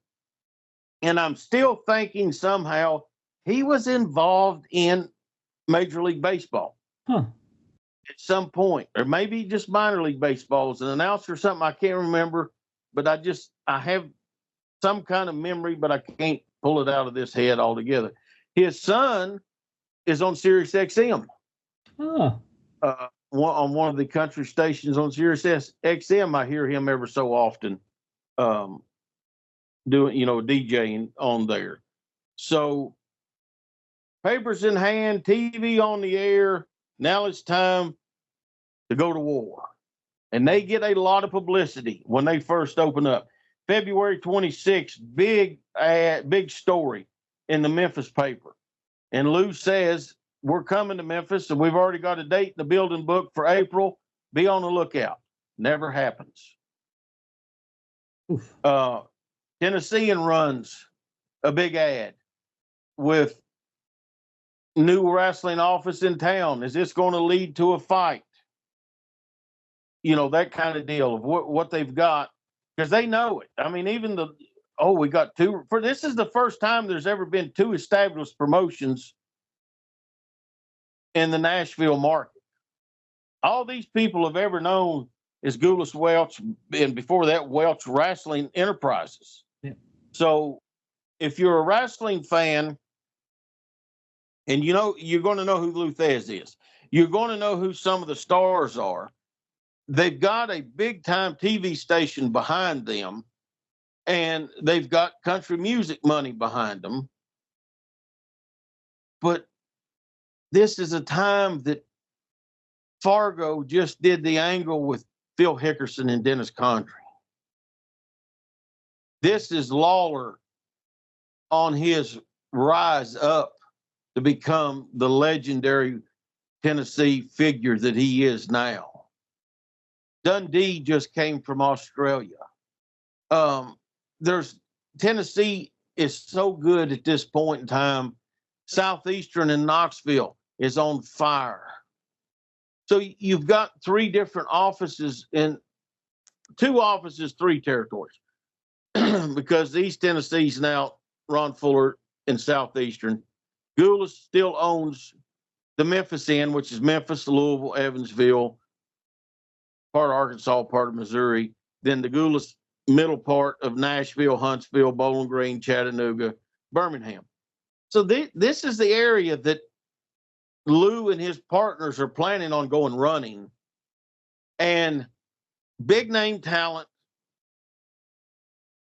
Speaker 1: And I'm still thinking somehow he was involved in Major League Baseball.
Speaker 2: Huh.
Speaker 1: At some point, or maybe just minor league baseball as an announcer or something. I can't remember, but I have some kind of memory, but I can't pull it out of this head altogether. His son is on Sirius XM.
Speaker 2: Oh.
Speaker 1: On one of the country stations on Sirius XM, I hear him ever so often doing, DJing on there. So papers in hand, TV on the air. Now it's time to go to war. And they get a lot of publicity when they first open up. February 26th, big story in the Memphis paper. And Lou says, we're coming to Memphis, and we've already got a date in the building book for April. Be on the lookout. Never happens. Tennessean runs a big ad with new wrestling office in town. Is this going to lead to a fight? That kind of deal of what they've got, because they know it. I mean, even we got two. This is the first time there's ever been two established promotions in the Nashville market. All these people have ever known is Goulas Welch, and before that, Welch Wrestling Enterprises.
Speaker 2: Yeah.
Speaker 1: So if you're a wrestling fan, and you're going to know who Lou Thesz is. You're going to know who some of the stars are. They've got a big-time TV station behind them, and they've got country music money behind them. But this is a time that Fargo just did the angle with Phil Hickerson and Dennis Condrey. This is Lawler on his rise up to become the legendary Tennessee figure that he is now. Dundee just came from Australia. Tennessee is so good at this point in time. Southeastern and Knoxville is on fire. So you've got three different offices in two offices, three territories, because East Tennessee's now Ron Fuller in Southeastern. Goulas still owns the Memphis end, which is Memphis, Louisville, Evansville, part of Arkansas, part of Missouri. Then the Goulas middle part of Nashville, Huntsville, Bowling Green, Chattanooga, Birmingham. So this is the area that Lou and his partners are planning on going running. And big name talent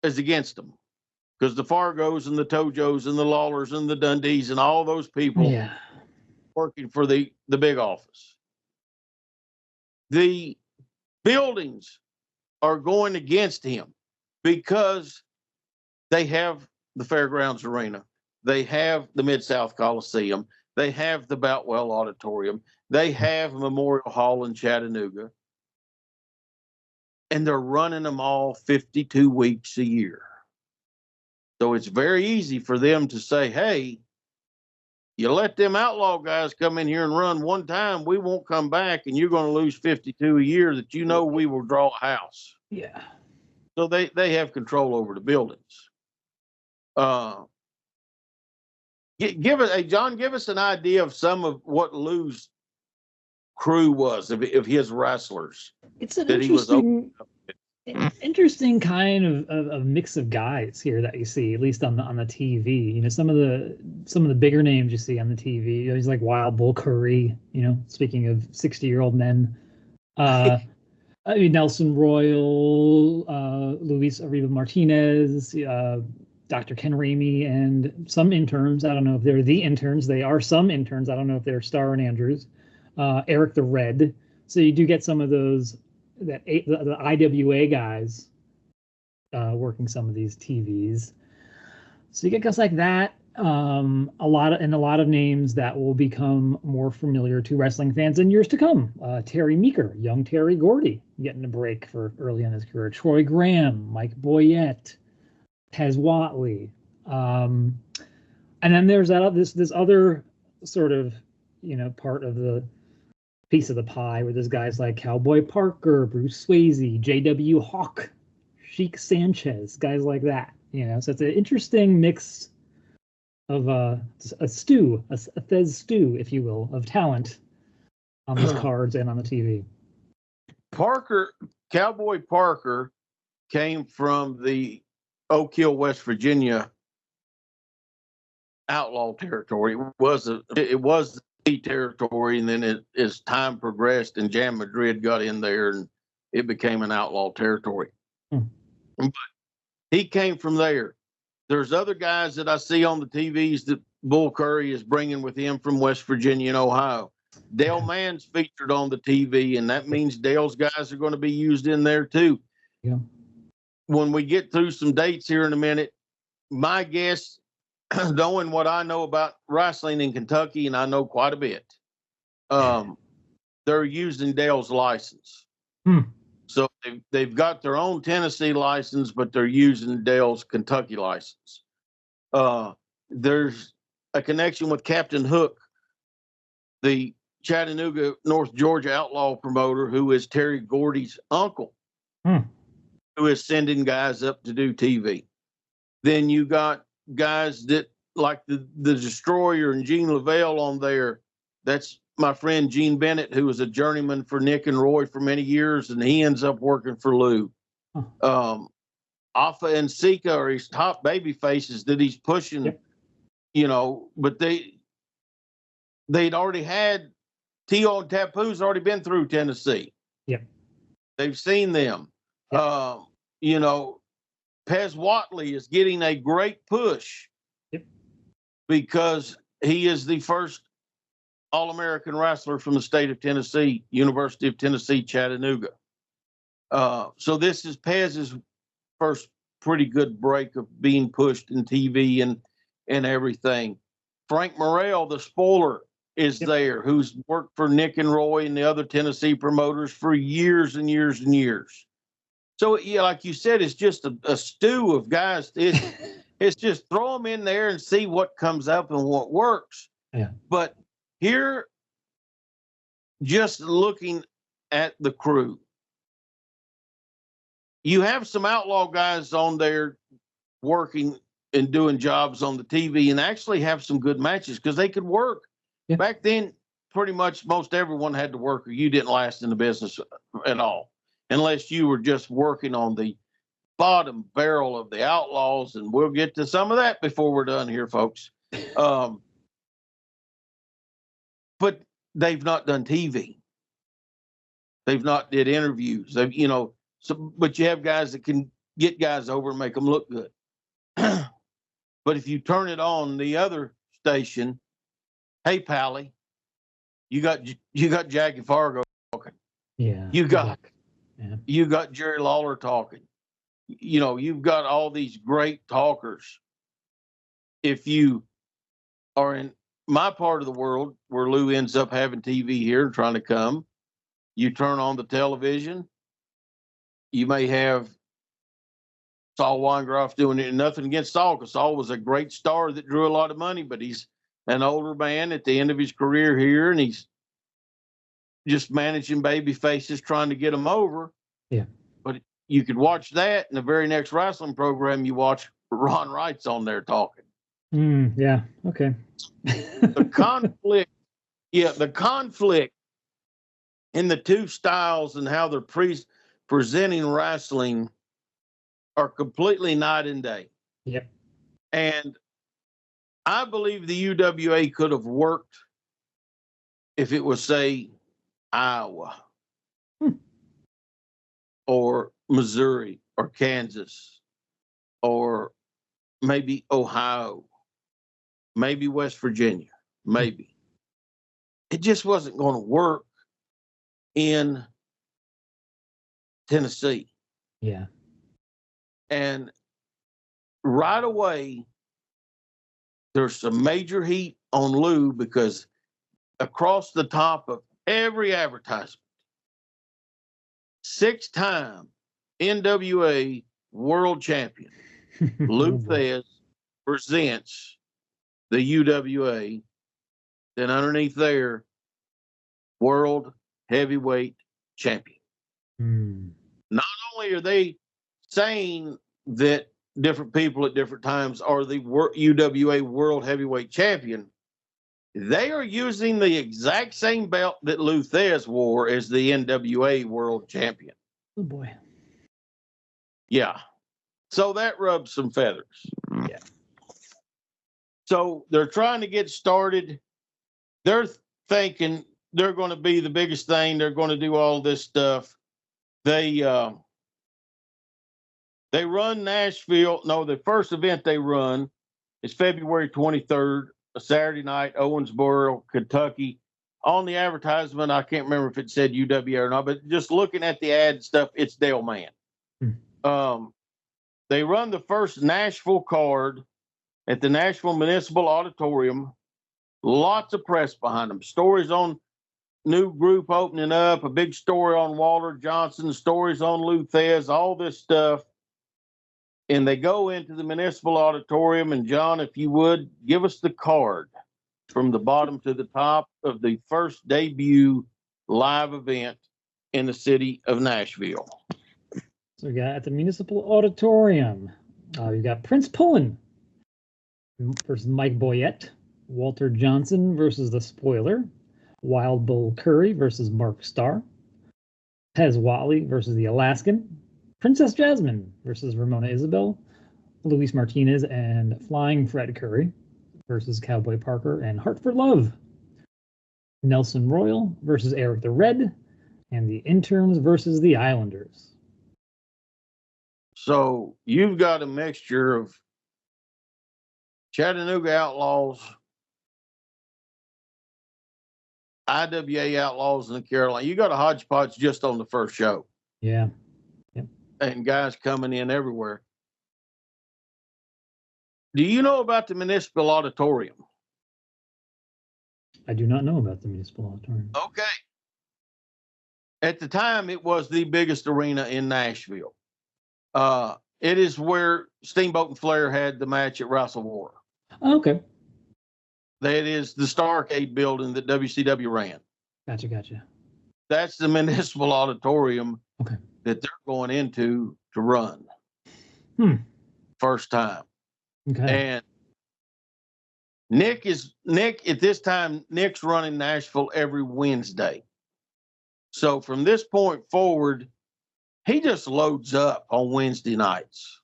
Speaker 1: is against them, because the Fargos and the Tojos and the Lawlers and the Dundees and all those people working for the big office. The buildings are going against him because they have the Fairgrounds Arena. They have the Mid-South Coliseum. They have the Boutwell Auditorium. They have Memorial Hall in Chattanooga. And they're running them all 52 weeks a year. So it's very easy for them to say, hey, you let them Outlaw guys come in here and run one time, we won't come back, and you're going to lose 52 a year that we will draw a house.
Speaker 2: Yeah.
Speaker 1: So they have control over the buildings. John, give us an idea of some of what Lou's crew was, of his wrestlers.
Speaker 2: It's an interesting kind of mix of guys here that you see, at least on the TV. Some of the bigger names you see on the TV. He's like Wild Bull Curry. Speaking of 60-year-old men, Nelson Royal, Luis Arriba Martinez, Dr. Ken Ramey, and some interns. I don't know if they're the interns. They are some interns. I don't know if they're Starr and Andrews. Eric the Red. So you do get some of those. The IWA guys working some of these TVs. So you get guys like that. A lot of names that will become more familiar to wrestling fans in years to come. Terry Meeker, young Terry Gordy, getting a break for early in his career. Troy Graham, Mike Boyette, Tez Watley, And then there's this other sort of, part of the piece of the pie where there's guys like Cowboy Parker, Bruce Swayze, J.W. Hawk, Sheik Sanchez, guys like that. So it's an interesting mix of a stew, a Thesz stew, if you will, of talent on these cards and on the TV.
Speaker 1: Cowboy Parker came from the Oak Hill, West Virginia outlaw territory. It was the territory, and then as time progressed and Jam Madrid got in there, and it became an outlaw territory. But he came from there. There's other guys that I see on the TVs that Bull Curry is bringing with him from West Virginia and Ohio. Dale Mann's featured on the TV, and that means Dale's guys are going to be used in there too.
Speaker 2: Yeah.
Speaker 1: When we get through some dates here in a minute, my guess, knowing what I know about wrestling in Kentucky, and I know quite a bit, they're using Dale's license. So they've got their own Tennessee license, but they're using Dale's Kentucky license. There's a connection with Captain Hook, the Chattanooga, North Georgia outlaw promoter, who is Terry Gordy's uncle, who is sending guys up to do TV. Then you got guys that like the Destroyer and Gene Lavelle on there. That's my friend Gene Bennett, who was a journeyman for Nick and Roy for many years, and he ends up working for Lou. Alpha and Sika are his top baby faces that he's pushing, but they'd already had Tio and Tapu's already been through Tennessee.
Speaker 2: Yep.
Speaker 1: They've seen them. Yep. Pez Watley is getting a great push because he is the first All-American wrestler from the state of Tennessee, University of Tennessee, Chattanooga. So this is Pez's first pretty good break of being pushed in TV and everything. Frank Morrell, the spoiler, is there, who's worked for Nick and Roy and the other Tennessee promoters for years and years and years. So, like you said, it's just a stew of guys. It's just throw them in there and see what comes up and what works.
Speaker 2: Yeah.
Speaker 1: But here, just looking at the crew, you have some outlaw guys on there working and doing jobs on the TV and actually have some good matches because they could work. Yeah. Back then, pretty much most everyone had to work or you didn't last in the business at all, unless you were just working on the bottom barrel of the Outlaws, and we'll get to some of that before we're done here, folks. But they've not done TV. They've not did interviews. They've, but you have guys that can get guys over and make them look good. But if you turn it on the other station, hey, Pally, you got Jackie Fargo talking.
Speaker 2: Yeah.
Speaker 1: You got Jerry Lawler talking. You've got all these great talkers. If you are in my part of the world where Lou ends up having TV here and trying to come, you turn on the television, you may have Saul Weingroff doing it. Nothing against Saul, because Saul was a great star that drew a lot of money, but he's an older man at the end of his career here, and he's just managing baby faces, trying to get them over.
Speaker 2: Yeah.
Speaker 1: But you could watch that, and the very next wrestling program you watch, Ron Wright's on there talking.
Speaker 2: Yeah. Okay.
Speaker 1: The conflict in the two styles and how they're presenting wrestling are completely night and day.
Speaker 2: Yep.
Speaker 1: And I believe the UWA could have worked if it was, say, Iowa or Missouri or Kansas or maybe Ohio, maybe West Virginia, maybe. It just wasn't going to work in Tennessee.
Speaker 2: Yeah.
Speaker 1: And right away, there's some major heat on Lou because across the top of every advertisement, 6-time NWA world champion, Lou Thesz presents the UWA, then underneath there, World Heavyweight Champion. Not only are they saying that different people at different times are the UWA World Heavyweight Champion, they are using the exact same belt that Lou Thesz wore as the NWA World Champion.
Speaker 2: Oh boy.
Speaker 1: Yeah. So that rubs some feathers.
Speaker 2: Yeah.
Speaker 1: So they're trying to get started. They're thinking they're going to be the biggest thing. They're going to do all this stuff. They run Nashville. No, the first event they run is February 23rd, a Saturday night, Owensboro, Kentucky. On the advertisement, I can't remember if it said UWA or not, but just looking at the ad stuff, it's Dale Mann. They run the first Nashville card at the Nashville Municipal Auditorium. Lots of press behind them. Stories on new group opening up, a big story on Walter Johnson, stories on Lou Thesz, all this stuff. And they go into the Municipal Auditorium. And John, if you would, give us the card from the bottom to the top of the first debut live event in the city of Nashville.
Speaker 2: So we got at the Municipal Auditorium, you got Prince Pullen versus Mike Boyette, Walter Johnson versus The Spoiler, Wild Bull Curry versus Mark Starr, Tez Whatley versus The Alaskan, Princess Jasmine versus Ramona Isabel, Luis Martinez and Flying Fred Curry versus Cowboy Parker and Hartford Love, Nelson Royal versus Eric the Red, and the Interns versus the Islanders.
Speaker 1: So you've got a mixture of Chattanooga Outlaws, IWA Outlaws, and the Carolina. You got a hodgepodge just on the first show.
Speaker 2: Yeah. Yep.
Speaker 1: And guys coming in everywhere. Do you know about the Municipal Auditorium?
Speaker 2: I do not know about the Municipal Auditorium.
Speaker 1: Okay. At the time, it was the biggest arena in Nashville. It is where Steamboat and Flair had the match at Wrestle War.
Speaker 2: Oh, okay.
Speaker 1: That is the Starcade building that WCW ran.
Speaker 2: Gotcha.
Speaker 1: That's the Municipal Auditorium
Speaker 2: Okay.
Speaker 1: that they're going into to run. First time.
Speaker 2: Okay.
Speaker 1: And Nick at this time, Nick's running Nashville every Wednesday. So from this point forward, he just loads up on Wednesday nights.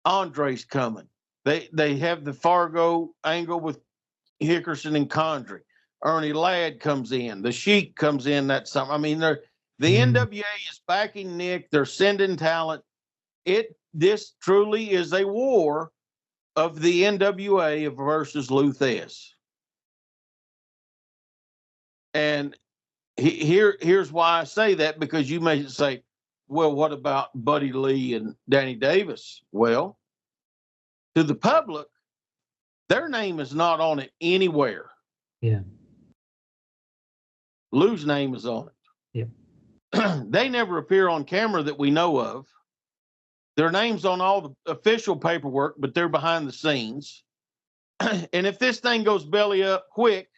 Speaker 1: Andre's coming. They have the Fargo angle with Hickerson and Condrey. Ernie Ladd comes in. The Sheik comes in that summer. I mean, the NWA is backing Nick. They're sending talent. This truly is a war of the NWA versus Lou Thesz. And here's why I say that, because you may say, well, what about Buddy Lee and Danny Davis? Well, to the public, their name is not on it anywhere.
Speaker 2: Yeah.
Speaker 1: Lou's name is on it.
Speaker 2: Yeah.
Speaker 1: They never appear on camera that we know of. Their name's on all the official paperwork, but they're behind the scenes. And if this thing goes belly up quick,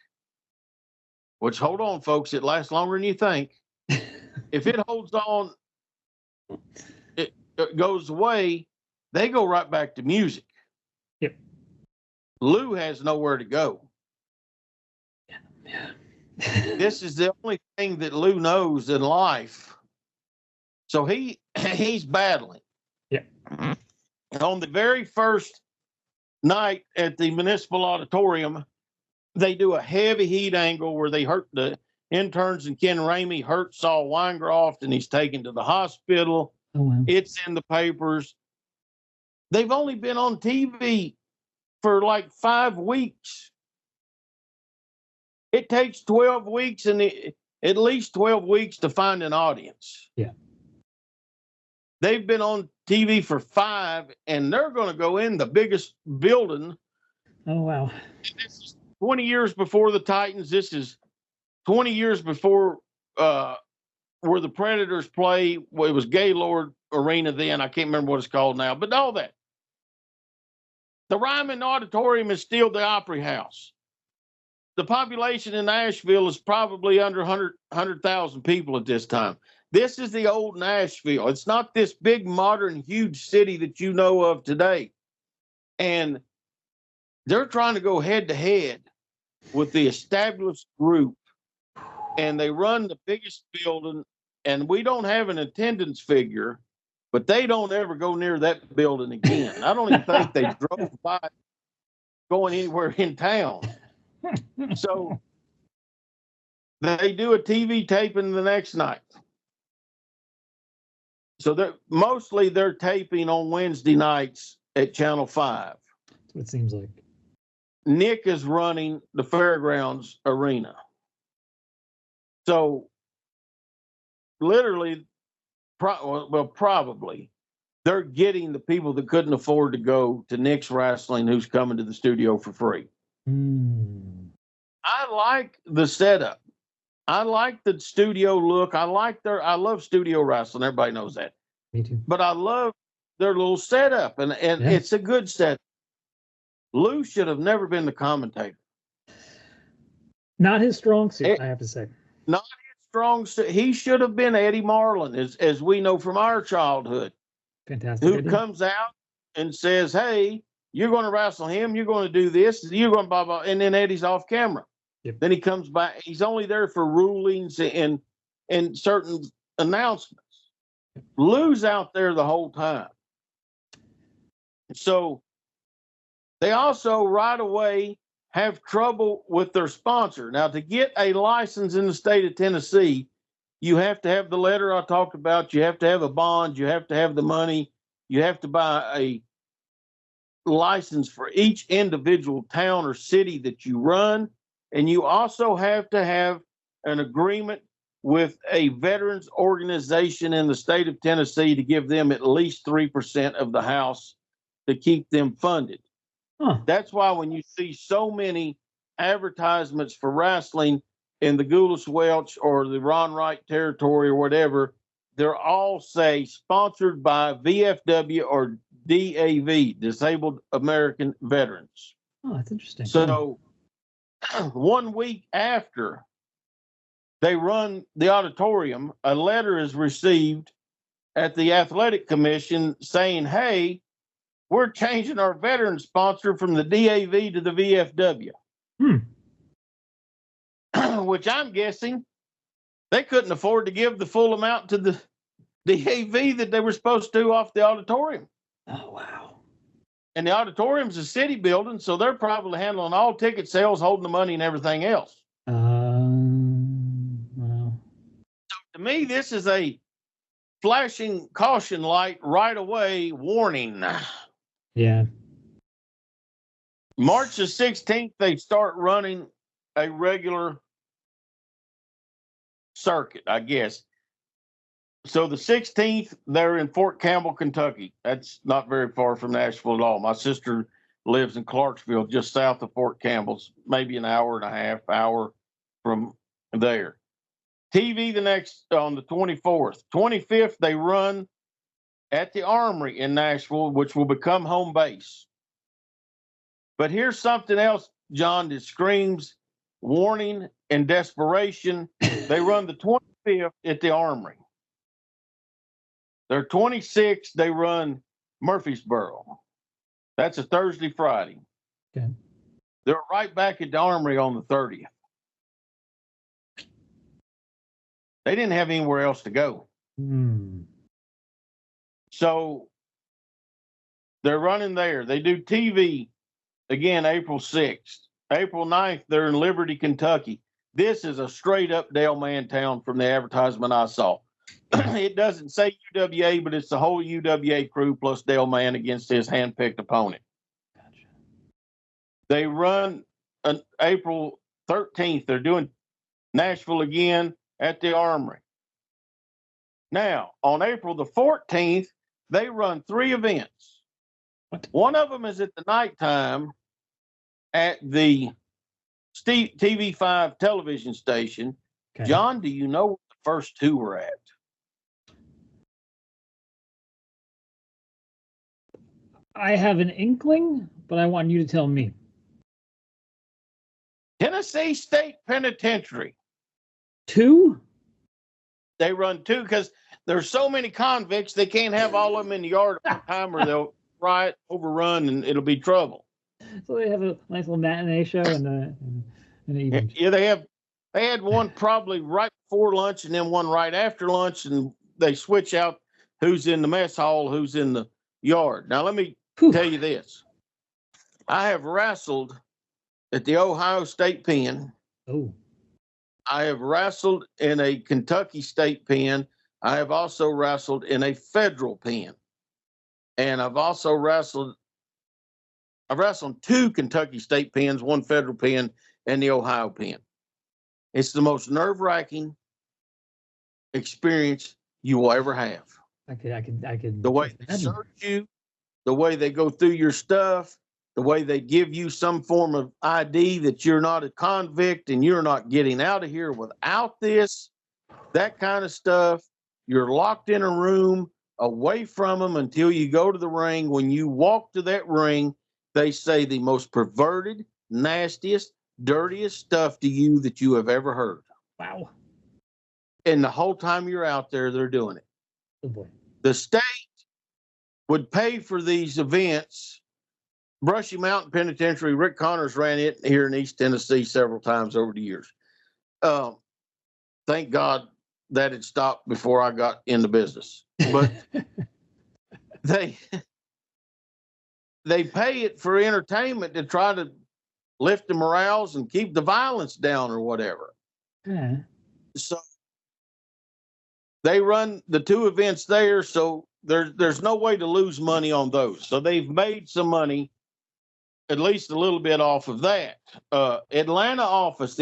Speaker 1: which, hold on, folks, it lasts longer than you think. If it holds on, it goes away, they go right back to music.
Speaker 2: Yep.
Speaker 1: Lou has nowhere to go.
Speaker 2: Yeah.
Speaker 1: This is the only thing that Lou knows in life. So he's battling.
Speaker 2: Yeah.
Speaker 1: On the very first night at the Municipal Auditorium, they do a heavy heat angle where they hurt the interns, and Ken Ramey hurt Saul Weingroff, and he's taken to the hospital.
Speaker 2: Oh, wow.
Speaker 1: It's in the papers. They've only been on TV for like 5 weeks. It takes 12 weeks and at least 12 weeks to find an audience.
Speaker 2: Yeah.
Speaker 1: They've been on TV for 5, and they're going to go in the biggest building.
Speaker 2: Oh, wow.
Speaker 1: This is 20 years before the Titans. This is 20 years before where the Predators play. Well, it was Gaylord Arena then. I can't remember what it's called now, but all that. The Ryman Auditorium is still the Opry House. The population in Nashville is probably under 100,000 people at this time. This is the old Nashville. It's not this big, modern, huge city that you know of today. And they're trying to go head to head with the established group. And they run the biggest building. And we don't have an attendance figure, but they don't ever go near that building again. I don't even think they drove by going anywhere in town. So they do a TV taping the next night. So they're taping on Wednesday nights at Channel 5.
Speaker 2: That's what it seems like.
Speaker 1: Nick is running the Fairgrounds Arena. So literally, probably, they're getting the people that couldn't afford to go to Nick's Wrestling who's coming to the studio for free. I like the setup. I like the studio look. I love studio wrestling. Everybody knows that.
Speaker 2: Me too.
Speaker 1: But I love their little setup, and it's a good set. Lou should have never been the commentator.
Speaker 2: Not his strong suit, I have to say.
Speaker 1: Not his strong suit. He should have been Eddie Marlin, as we know from our childhood.
Speaker 2: Fantastic.
Speaker 1: Who comes out and says, "Hey, you're going to wrestle him. You're going to do this. You're going to blah blah," and then Eddie's off camera.
Speaker 2: Yep.
Speaker 1: Then he comes back. He's only there for rulings and certain announcements. Lou's out there the whole time. So they also right away have trouble with their sponsor. Now, to get a license in the state of Tennessee, you have to have the letter I talked about. You have to have a bond. You have to have the money. You have to buy a license for each individual town or city that you run. And you also have to have an agreement with a veterans organization in the state of Tennessee to give them at least 3% of the house to keep them funded. That's why when you see so many advertisements for wrestling in the Goulas Welch or the Ron Wright territory or whatever, they're all say sponsored by VFW or DAV, Disabled American Veterans.
Speaker 2: Oh, that's interesting.
Speaker 1: So 1 week after they run the auditorium, a letter is received at the athletic commission saying, "Hey, we're changing our veteran sponsor from the DAV to the VFW." Which I'm guessing they couldn't afford to give the full amount to the DAV that they were supposed to off the auditorium.
Speaker 2: Oh, wow.
Speaker 1: And the auditorium's a city building, so they're probably handling all ticket sales, holding the money and everything else.
Speaker 2: Wow.
Speaker 1: So to me, this is a flashing caution light right away warning.
Speaker 2: Yeah.
Speaker 1: March the 16th, they start running a regular circuit, I guess. So the 16th, they're in Fort Campbell, Kentucky. That's not very far from Nashville at all. My sister lives in Clarksville, just south of Fort Campbell's, maybe an hour and a half hour from there. TV the next on the 24th. 25th, they run at the Armory in Nashville, which will become home base. But here's something else, John, that screams warning and desperation. They run the 25th at the Armory. They're 26th, they run Murfreesboro. That's a Thursday, Friday.
Speaker 2: Okay.
Speaker 1: They're right back at the Armory on the 30th. They didn't have anywhere else to go. So they're running there. They do TV again April 6th. April 9th, they're in Liberty, Kentucky. This is a straight up Dale Man town from the advertisement I saw. It doesn't say UWA, but it's the whole UWA crew plus Dale Mann against his handpicked opponent.
Speaker 2: Gotcha.
Speaker 1: They run on April 13th. They're doing Nashville again at the Armory. Now, on April the 14th, they run 3 events.
Speaker 2: What?
Speaker 1: One of them is at the nighttime at the TV5 television station.
Speaker 2: Okay.
Speaker 1: John, do you know what the first 2 were at?
Speaker 2: I have an inkling, but I want you to tell me.
Speaker 1: Tennessee State Penitentiary.
Speaker 2: 2?
Speaker 1: They run 2 because there's so many convicts, they can't have all of them in the yard at one time or they'll riot, overrun, and it'll be trouble.
Speaker 2: So they have a nice little matinee show and an evening.
Speaker 1: Yeah, they had one probably right before lunch and then one right after lunch, and they switch out who's in the mess hall, who's in the yard. Now, let me tell you this. I have wrestled at the Ohio State Pen.
Speaker 2: Oh.
Speaker 1: I have wrestled in a Kentucky State Pen. I have also wrestled in a federal pen. And I've wrestled 2 Kentucky State pens, 1 federal pen, and the Ohio pen. It's the most nerve-wracking experience you will ever have.
Speaker 2: I could.
Speaker 1: The way they search you, the way they go through your stuff, the way they give you some form of ID that you're not a convict and you're not getting out of here without this, that kind of stuff. You're locked in a room away from them until you go to the ring. When you walk to that ring, they say the most perverted, nastiest, dirtiest stuff to you that you have ever heard.
Speaker 2: Wow.
Speaker 1: And the whole time you're out there, they're doing it.
Speaker 2: Oh boy.
Speaker 1: The state would pay for these events. Brushy Mountain Penitentiary, Rick Connors ran it here in East Tennessee several times over the years. Thank God that had stopped before I got in the business. But they pay it for entertainment to try to lift the morales and keep the violence down or whatever.
Speaker 2: Yeah.
Speaker 1: So they run the 2 events there, so there's no way to lose money on those. So they've made some money, at least a little bit, off of that. The Atlanta office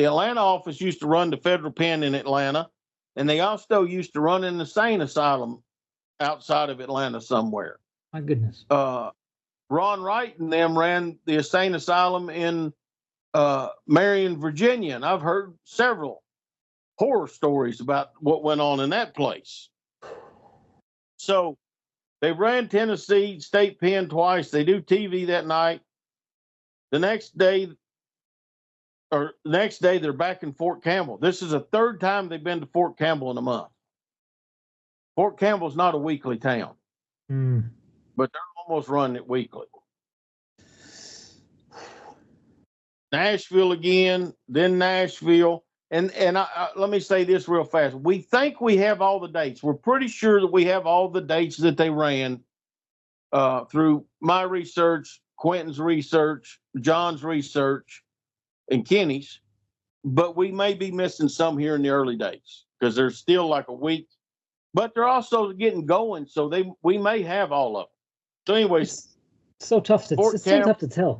Speaker 1: used to run the federal pen in Atlanta, and they also used to run an insane asylum outside of Atlanta somewhere.
Speaker 2: My goodness.
Speaker 1: Ron Wright and them ran the insane asylum in Marion, Virginia, and I've heard several horror stories about what went on in that place. So they ran Tennessee State Pen twice. They do TV that night. The next day, they're back in Fort Campbell. This is the 3rd time they've been to Fort Campbell in a month. Fort Campbell's not a weekly town, but they're almost running it weekly. Nashville again, then Nashville. And let me say this real fast. We think we have all the dates. We're pretty sure that we have all the dates that they ran through my research, Quentin's research, John's research, and Kenny's. But we may be missing some here in the early days because there's still like a week. But they're also getting going, so we may have all of them. So anyways.
Speaker 2: So tough to tell.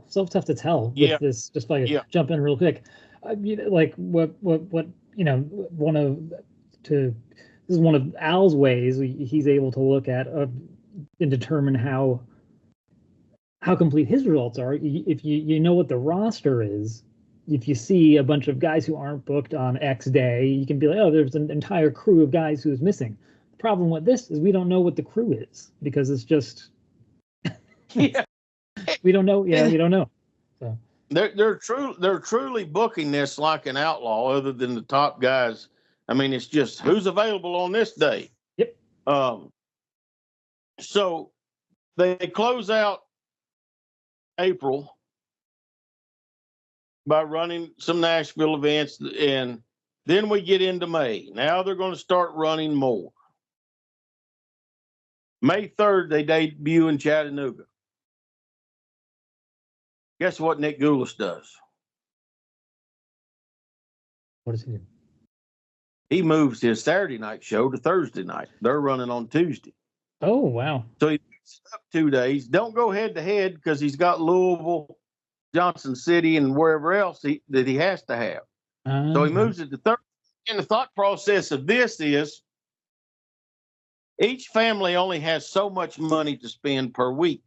Speaker 2: So tough to tell with this. Just like jump in real quick. Like what this is one of Al's ways he's able to look at and determine how complete his results are. If you know what the roster is, if you see a bunch of guys who aren't booked on X day, you can be like, oh, there's an entire crew of guys who's missing. The problem with this is we don't know what the crew is because it's just we don't know. Yeah, we don't know. So.
Speaker 1: They're truly booking this like an outlaw, other than the top guys. I mean, it's just who's available on this day.
Speaker 2: Yep.
Speaker 1: So they close out April by running some Nashville events, and then we get into May. Now they're going to start running more. May 3rd, they debut in Chattanooga. Guess what Nick Goulas does?
Speaker 2: What does he do?
Speaker 1: He moves his Saturday night show to Thursday night. They're running on Tuesday.
Speaker 2: Oh, wow.
Speaker 1: So he picks up 2 days. Don't go head to head because he's got Louisville, Johnson City, and wherever else that he has to have. So he moves it to Thursday. And the thought process of this is each family only has so much money to spend per week.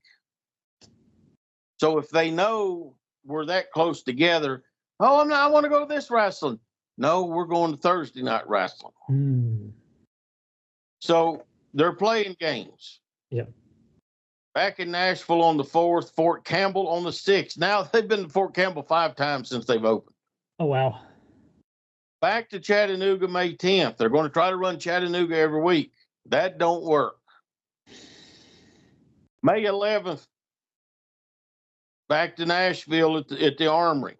Speaker 1: So if they know we're that close together, I want to go to this wrestling. No, we're going to Thursday night wrestling. So they're playing games.
Speaker 2: Yep.
Speaker 1: Back in Nashville on the 4th, Fort Campbell on the 6th. Now they've been to Fort Campbell 5 times since they've opened.
Speaker 2: Oh, wow.
Speaker 1: Back to Chattanooga May 10th. They're going to try to run Chattanooga every week. That don't work. May 11th, back to Nashville at the Armory.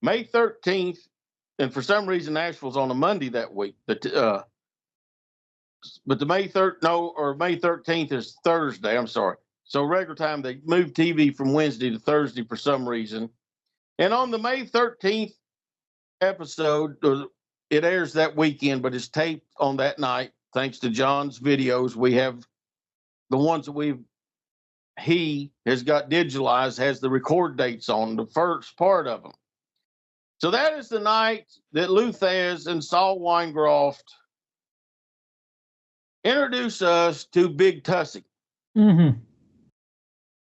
Speaker 1: May 13th, and for some reason Nashville's on a Monday that week. But the May 13th is Thursday. I'm sorry. So regular time, they moved TV from Wednesday to Thursday for some reason. And on the May 13th episode, it airs that weekend, but it's taped on that night. Thanks to John's videos, we have the ones that he has got digitalized, has the record dates on the first part of them. So that is the night that Lou Thesz and Saul Weingroff introduce us to Big Tussie.
Speaker 2: Mm-hmm.